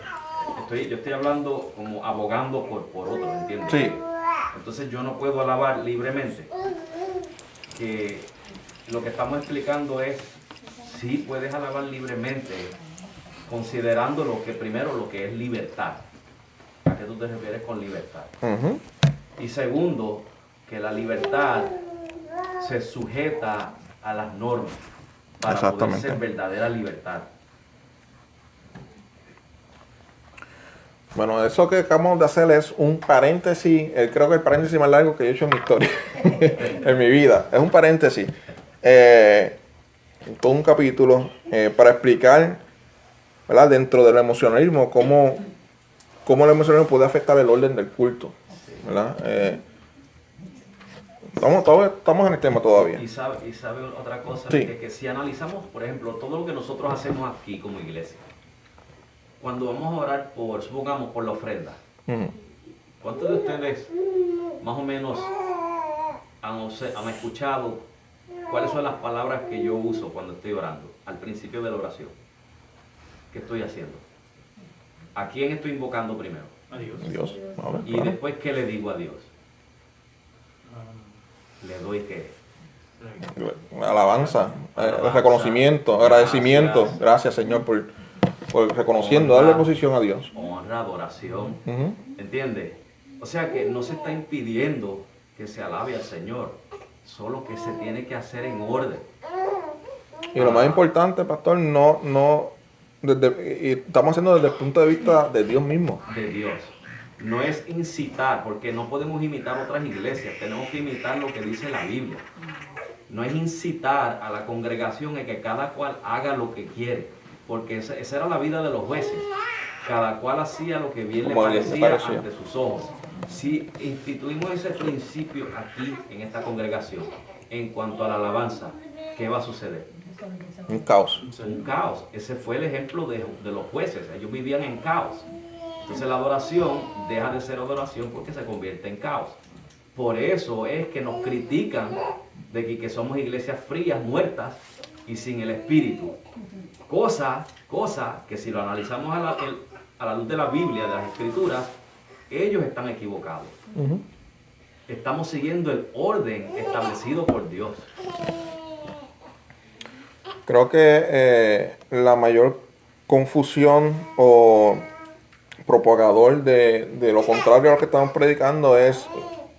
yo estoy hablando como abogando por otros, ¿entiendes? Sí. Entonces yo no puedo alabar libremente. Que lo que estamos explicando es, sí puedes alabar libremente, considerando primero lo que es libertad. ¿A qué tú te refieres con libertad? Uh-huh. Y segundo, que la libertad se sujeta a las normas para poder ser verdadera libertad. Bueno, eso que acabamos de hacer es un paréntesis, creo que el paréntesis más largo que he hecho en mi historia, en mi vida. Es un paréntesis, todo un capítulo para explicar, ¿verdad? Dentro del emocionalismo, cómo el emocionalismo puede afectar el orden del culto, ¿verdad? Estamos en el tema todavía. Y sabe otra cosa, Sí. que si analizamos, por ejemplo, todo lo que nosotros hacemos aquí como iglesia, cuando vamos a orar supongamos por la ofrenda, Uh-huh. ¿cuántos de ustedes más o menos han escuchado cuáles son las palabras que yo uso cuando estoy orando al principio de la oración? ¿Qué estoy haciendo? ¿A quién estoy invocando primero? Adiós. Dios. Amén. Y después, ¿qué le digo a Dios? Le doy qué. Alabanza, reconocimiento, agradecimiento. Gracias, Señor, por reconociendo, darle posición a Dios. Honra, adoración. Uh-huh. ¿Entiendes? O sea que no se está impidiendo que se alabe al Señor, solo que se tiene que hacer en orden. Y lo más importante, pastor, y estamos haciendo desde el punto de vista de Dios mismo. De Dios. No es incitar, porque no podemos imitar otras iglesias, tenemos que imitar lo que dice la Biblia. No es incitar a la congregación en que cada cual haga lo que quiere, porque esa era la vida de los jueces. Cada cual hacía lo que bien le parecía ante sus ojos. Si instituimos ese principio aquí en esta congregación, en cuanto a la alabanza, ¿qué va a suceder? Un caos. Un caos. Ese fue el ejemplo de los jueces. Ellos vivían en caos. Entonces la adoración deja de ser adoración porque se convierte en caos. Por eso es que nos critican de que somos iglesias frías, muertas y sin el Espíritu. Cosa que si lo analizamos a la luz de la Biblia, de las Escrituras, ellos están equivocados. Uh-huh. Estamos siguiendo el orden establecido por Dios. Creo que la mayor confusión o propagador de lo contrario a lo que estamos predicando es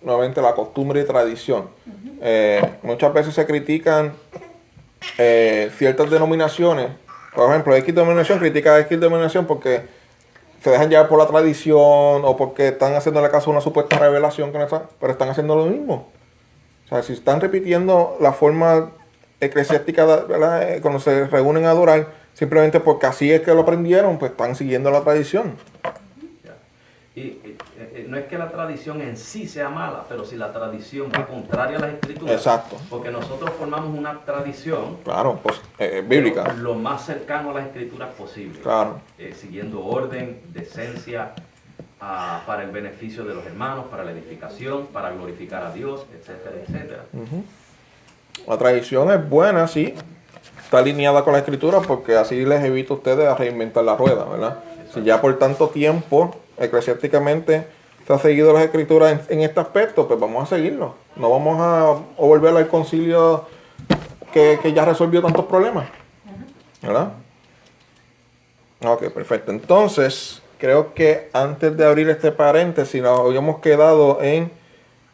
nuevamente la costumbre y tradición. Muchas veces se critican ciertas denominaciones. Por ejemplo, X denominación critica a X denominación porque se dejan llevar por la tradición o porque están haciéndole caso a una supuesta revelación, pero están haciendo lo mismo. O sea, si están repitiendo la forma eclesiástica, ¿verdad? Cuando se reúnen a adorar, simplemente porque así es que lo aprendieron, pues están siguiendo la tradición. Y no es que la tradición en sí sea mala, pero si la tradición va contraria a las escrituras. Exacto. Porque nosotros formamos una tradición, Claro, pues, bíblica. lo más cercano a las escrituras posible. Claro. Siguiendo orden, decencia, para el beneficio de los hermanos, para la edificación, para glorificar a Dios, etcétera, etcétera. La tradición es buena, sí. Está alineada con la escritura porque así les evita a ustedes a reinventar la rueda, ¿verdad? Si ya por tanto tiempo, eclesiásticamente, se ha seguido las escrituras en este aspecto, pues vamos a seguirlo. No vamos a volver al concilio que ya resolvió tantos problemas, ¿verdad? Ok, perfecto. Entonces, creo que antes de abrir este paréntesis, nos habíamos quedado en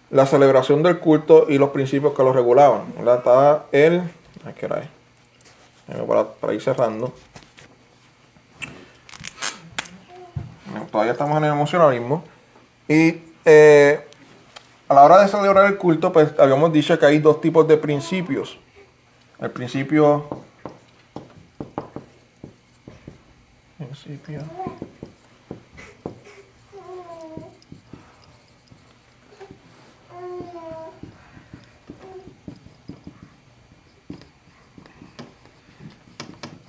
la celebración del culto y los principios que lo regulaban, ¿verdad? Está ¿qué hora es? Para ir cerrando. Todavía estamos en el emocionalismo. Y a la hora de celebrar el culto, pues habíamos dicho que hay dos tipos de principios. El principio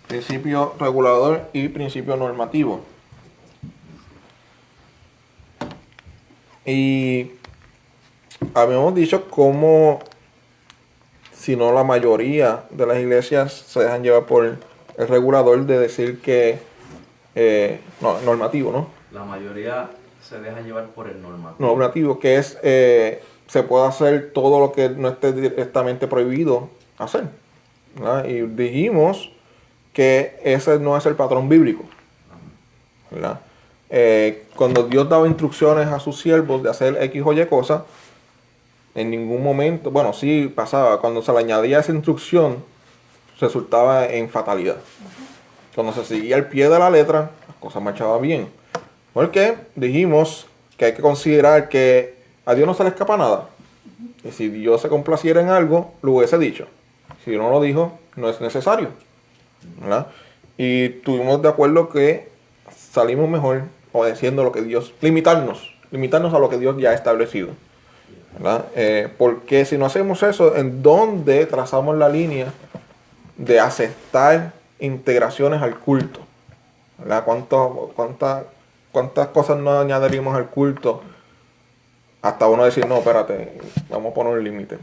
principio regulador y principio normativo. Y habíamos dicho cómo, si no la mayoría de las iglesias se dejan llevar por el regulador de decir que normativo, ¿no? La mayoría se deja llevar por el normativo. Normativo, que es se puede hacer todo lo que no esté directamente prohibido hacer, ¿verdad? Y dijimos que ese no es el patrón bíblico, ¿verdad? Cuando Dios daba instrucciones a sus siervos de hacer X o Y cosas, en ningún momento, bueno, sí pasaba, cuando se le añadía esa instrucción, resultaba en fatalidad. Cuando se seguía al pie de la letra, las cosas marchaban bien. Porque dijimos que hay que considerar que a Dios no se le escapa nada. Y si Dios se complaciera en algo, lo hubiese dicho. Si no lo dijo, no es necesario, ¿verdad? Y estuvimos de acuerdo que salimos mejor obedeciendo lo que Dios, limitarnos a lo que Dios ya ha establecido, ¿verdad? Porque si no hacemos eso, ¿en dónde trazamos la línea de aceptar integraciones al culto? ¿Verdad? ¿Cuántas cosas no añadiríamos al culto hasta uno decir, no, espérate, vamos a poner un límite?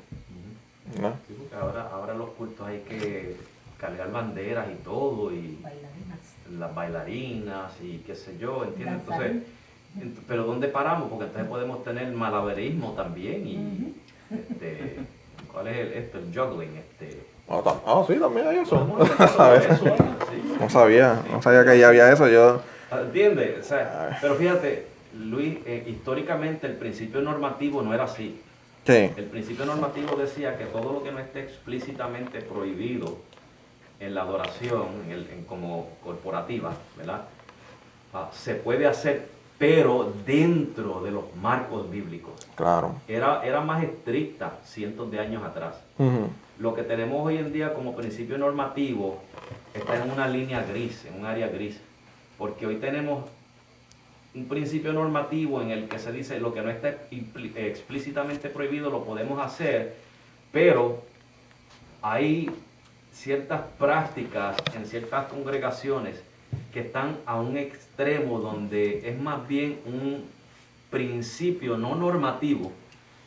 ¿Verdad? Sí, porque ahora los cultos hay que cargar banderas y todo, y las bailarinas y qué sé yo, ¿entiendes? Entonces, pero ¿dónde paramos? Porque entonces podemos tener malabarismo también y ¿cuál es el juggling? Sí, también hay eso. Podemos hacer todo eso, sí. No sabía que ya había eso. Yo ¿Entiendes? O sea, pero fíjate, Luis, históricamente el principio normativo no era así. sí. El principio normativo decía que todo lo que no esté explícitamente prohibido en la adoración, como corporativa, ¿verdad? Se puede hacer, pero dentro de los marcos bíblicos. Claro. Era más estricta cientos de años atrás. Uh-huh. Lo que tenemos hoy en día como principio normativo está en una línea gris, en un área gris, porque hoy tenemos un principio normativo en el que se dice lo que no está explícitamente prohibido lo podemos hacer, pero hay ciertas prácticas en ciertas congregaciones que están a un extremo donde es más bien un principio no normativo,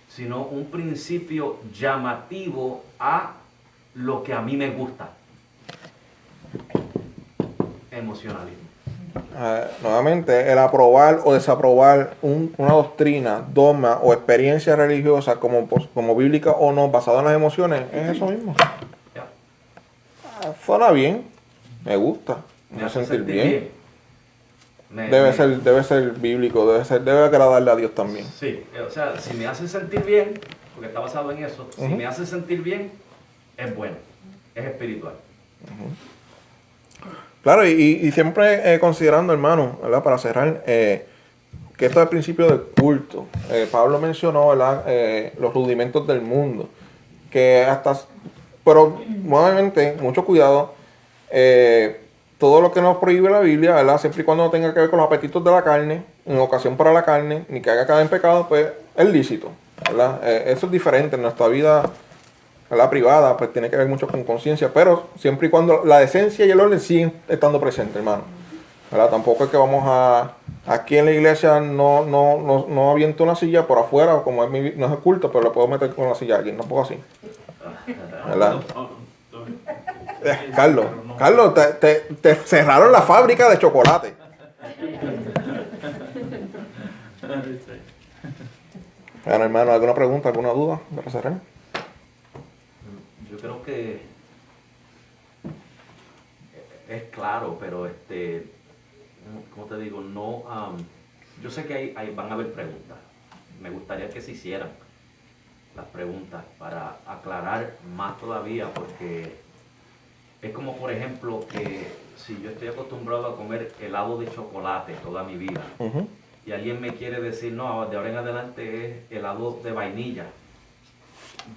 sino un principio llamativo a lo que a mí me gusta. Emocionalismo. Nuevamente, el aprobar o desaprobar una doctrina, dogma o experiencia religiosa como bíblica o no, basada en las emociones, es eso mismo. Ya. Suena bien, me gusta, me hace sentir bien. Debe ser bíblico, debe agradarle a Dios también. Sí, o sea, si me hace sentir bien, porque está basado en eso, si me hace sentir bien, es bueno, es espiritual. Claro, y siempre considerando, hermano, ¿verdad? Para cerrar, que esto es el principio del culto. Pablo mencionó, ¿verdad? Los rudimentos del mundo, pero nuevamente, mucho cuidado, todo lo que nos prohíbe la Biblia, ¿verdad? Siempre y cuando no tenga que ver con los apetitos de la carne, en ocasión para la carne, ni que haga caer en pecado, pues es lícito, ¿verdad? Eso es diferente en nuestra vida, ¿verdad? Privada, pues tiene que ver mucho con conciencia, pero siempre y cuando la decencia y el orden siguen estando presentes, hermano, ¿verdad? Tampoco es que vamos a, aquí en la iglesia no aviento una silla por afuera, como no es el culto, pero le puedo meter con la silla a alguien, tampoco así, ¿verdad? Carlos, te cerraron la fábrica de chocolate. Bueno, hermano, ¿alguna pregunta, alguna duda para cerrar? Yo creo que es claro, pero ¿cómo te digo? No, yo sé que van a haber preguntas. Me gustaría que se hicieran las preguntas para aclarar más todavía, porque es como, por ejemplo, que si yo estoy acostumbrado a comer helado de chocolate toda mi vida, Uh-huh. y alguien me quiere decir, no, de ahora en adelante es helado de vainilla,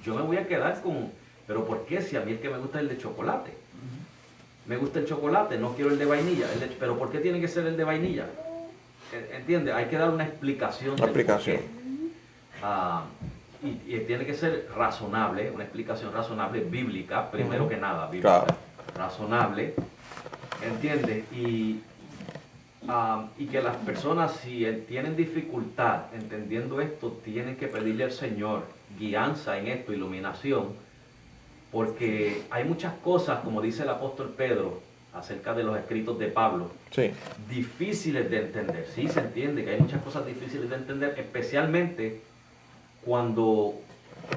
yo me voy a quedar con, pero ¿por qué? Si a mí el que me gusta es el de chocolate. Me gusta el chocolate, no quiero el de vainilla. Pero ¿por qué tiene que ser el de vainilla? ¿Entiendes? Hay que dar una explicación. Una explicación. Y tiene que ser razonable, una explicación razonable, bíblica, primero que nada, bíblica, Claro. razonable, ¿entiendes? Y que las personas, si tienen dificultad entendiendo esto, tienen que pedirle al Señor guianza en esto, iluminación, porque hay muchas cosas, como dice el apóstol Pedro, acerca de los escritos de Pablo, Sí. difíciles de entender. Sí, se entiende que hay muchas cosas difíciles de entender, especialmente cuando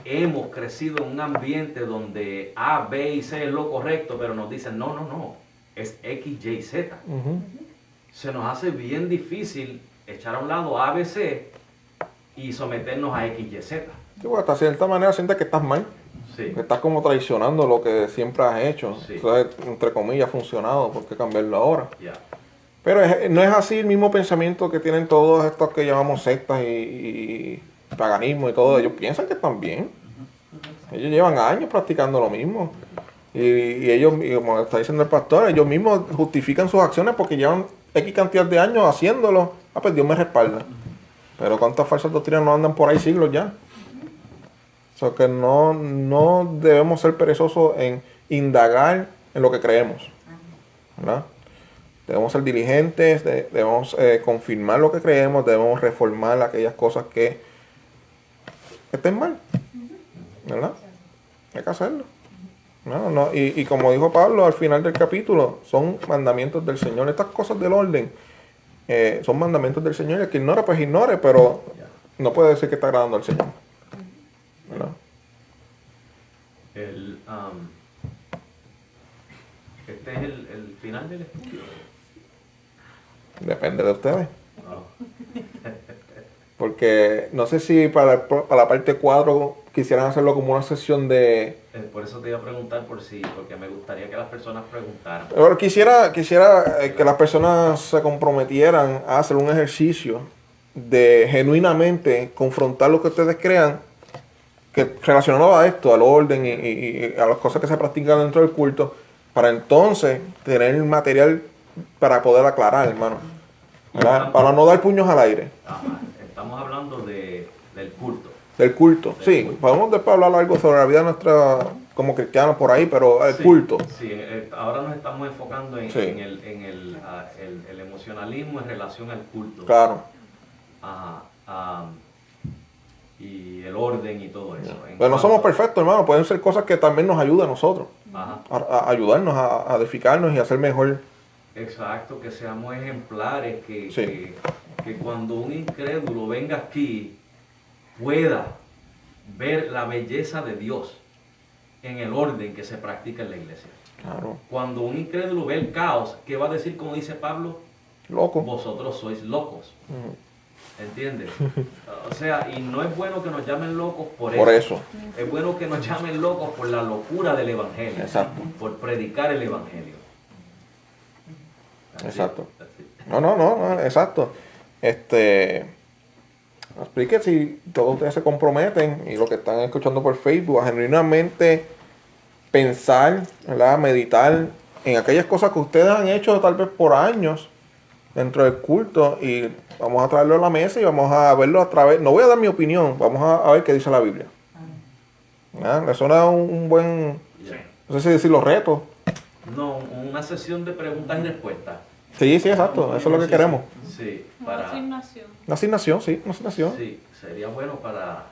hemos crecido en un ambiente donde A, B y C es lo correcto, pero nos dicen, no, es X, Y, Z. Uh-huh. Se nos hace bien difícil echar a un lado A, B, C y someternos a X, Y, Z. Sí, porque hasta cierta manera sientes que estás mal, Sí, que estás como traicionando lo que siempre has hecho. Sí. Entonces, entre comillas, ha funcionado, ¿por qué cambiarlo ahora? ya. Pero no es así el mismo pensamiento que tienen todos estos que llamamos sectas y paganismo y todo. Ellos piensan que están bien. Ellos llevan años practicando lo mismo. Y ellos, y como está diciendo el pastor, ellos mismos justifican sus acciones porque llevan X cantidad de años haciéndolo. Ah, pues Dios me respalda. Pero cuántas falsas doctrinas no andan por ahí siglos ya. O sea que no debemos ser perezosos en indagar en lo que creemos, ¿verdad? Debemos ser diligentes, debemos confirmar lo que creemos, debemos reformar aquellas cosas que estén mal, ¿verdad? Hay que hacerlo. Y como dijo Pablo al final del capítulo, son mandamientos del Señor. Estas cosas del orden son mandamientos del Señor. El que ignora, pues ignore, pero no puede decir que está agradando al Señor, ¿verdad? Este es el final del estudio. Depende de ustedes. Oh. Porque no sé si para la parte 4 quisieran hacerlo como una sesión de... Por eso te iba a preguntar porque me gustaría que las personas preguntaran. Pero quisiera que las personas se comprometieran a hacer un ejercicio de genuinamente confrontar lo que ustedes crean, que relacionado a esto, al orden y a las cosas que se practican dentro del culto, para entonces tener el material para poder aclarar, hermano. ¿Verdad? Para no dar puños al aire. Ajá, estamos hablando del culto. Del culto. Sí, podemos después hablar algo sobre la vida nuestra como cristianos por ahí, pero el culto. Sí, ahora nos estamos enfocando en, Sí. el emocionalismo en relación al culto. Claro. Y el orden y todo eso. Pero no somos perfectos, hermano. Pueden ser cosas que también nos ayudan a nosotros. Ajá. A ayudarnos, a edificarnos y a ser mejor. Exacto, que seamos ejemplares, Sí. que cuando un incrédulo venga aquí pueda ver la belleza de Dios en el orden que se practica en la iglesia. Claro. Cuando un incrédulo ve el caos, ¿qué va a decir como dice Pablo? Loco. Vosotros sois locos. Ujú. ¿Entiendes? O sea, y no es bueno que nos llamen locos por Eso. Es bueno que nos llamen locos por la locura del Evangelio. Exacto. Por predicar el Evangelio. That's Exacto. it, that's it. No, exacto. Explique si todos ustedes se comprometen y los que están escuchando por Facebook a genuinamente pensar, ¿verdad? Meditar en aquellas cosas que ustedes han hecho tal vez por años, dentro del culto y vamos a traerlo a la mesa y vamos a verlo a través, no voy a dar mi opinión, vamos a ver qué dice la Biblia. ¿Le suena un buen, no sé si decir los retos? No, una sesión de preguntas y respuestas. Sí, exacto, eso es lo que queremos. Sí, Una para... asignación. Una asignación, sí, una asignación. Sí, sería bueno para...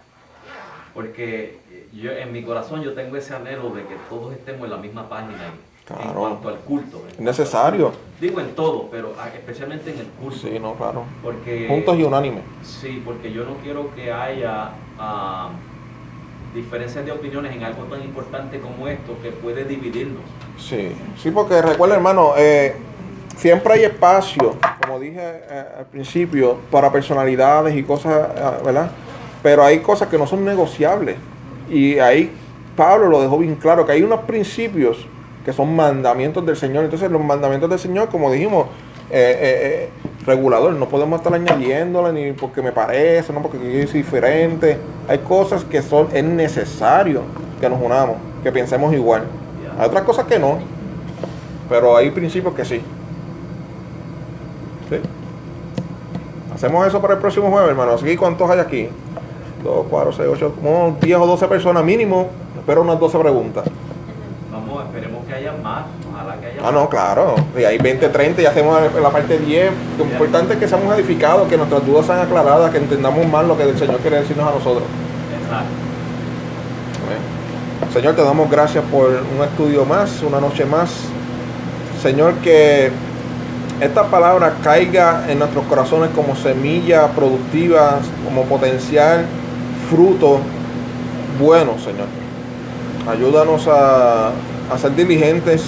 Porque yo en mi corazón yo tengo ese anhelo de que todos estemos en la misma página en Claro. cuanto al culto. Es necesario. Digo en todo, pero especialmente en el culto. Sí, no, claro. Porque, Juntos y unánimes. Sí, porque yo no quiero que haya diferencias de opiniones en algo tan importante como esto que puede dividirnos. Sí, sí, porque recuerda, hermano, siempre hay espacio, como dije al principio, para personalidades y cosas, ¿verdad? Pero hay cosas que no son negociables. Y ahí Pablo lo dejó bien claro, que hay unos principios que son mandamientos del Señor. Entonces los mandamientos del Señor, como dijimos, regulador, no podemos estar añadiéndole ni porque me parece, no porque yo soy diferente. Hay cosas que es necesario que nos unamos, que pensemos igual. Hay otras cosas que no, pero hay principios que sí. ¿Sí? Hacemos eso para el próximo jueves, hermano. Así que ¿cuántos hay aquí? 2, 4, 6, 8, como 10 o 12 personas mínimo. Espero unas 12 preguntas. Vamos, esperemos que haya más. Ojalá que haya Ah, no, claro. Y hay 20, 30 y hacemos la parte 10. Lo importante es que seamos edificados, que nuestras dudas sean aclaradas, que entendamos más lo que el Señor quiere decirnos a nosotros. Exacto. Amén. Señor, te damos gracias por un estudio más, una noche más. Señor, que esta palabra caiga en nuestros corazones como semilla productiva, como potencial fruto bueno, Señor. Ayúdanos a ser diligentes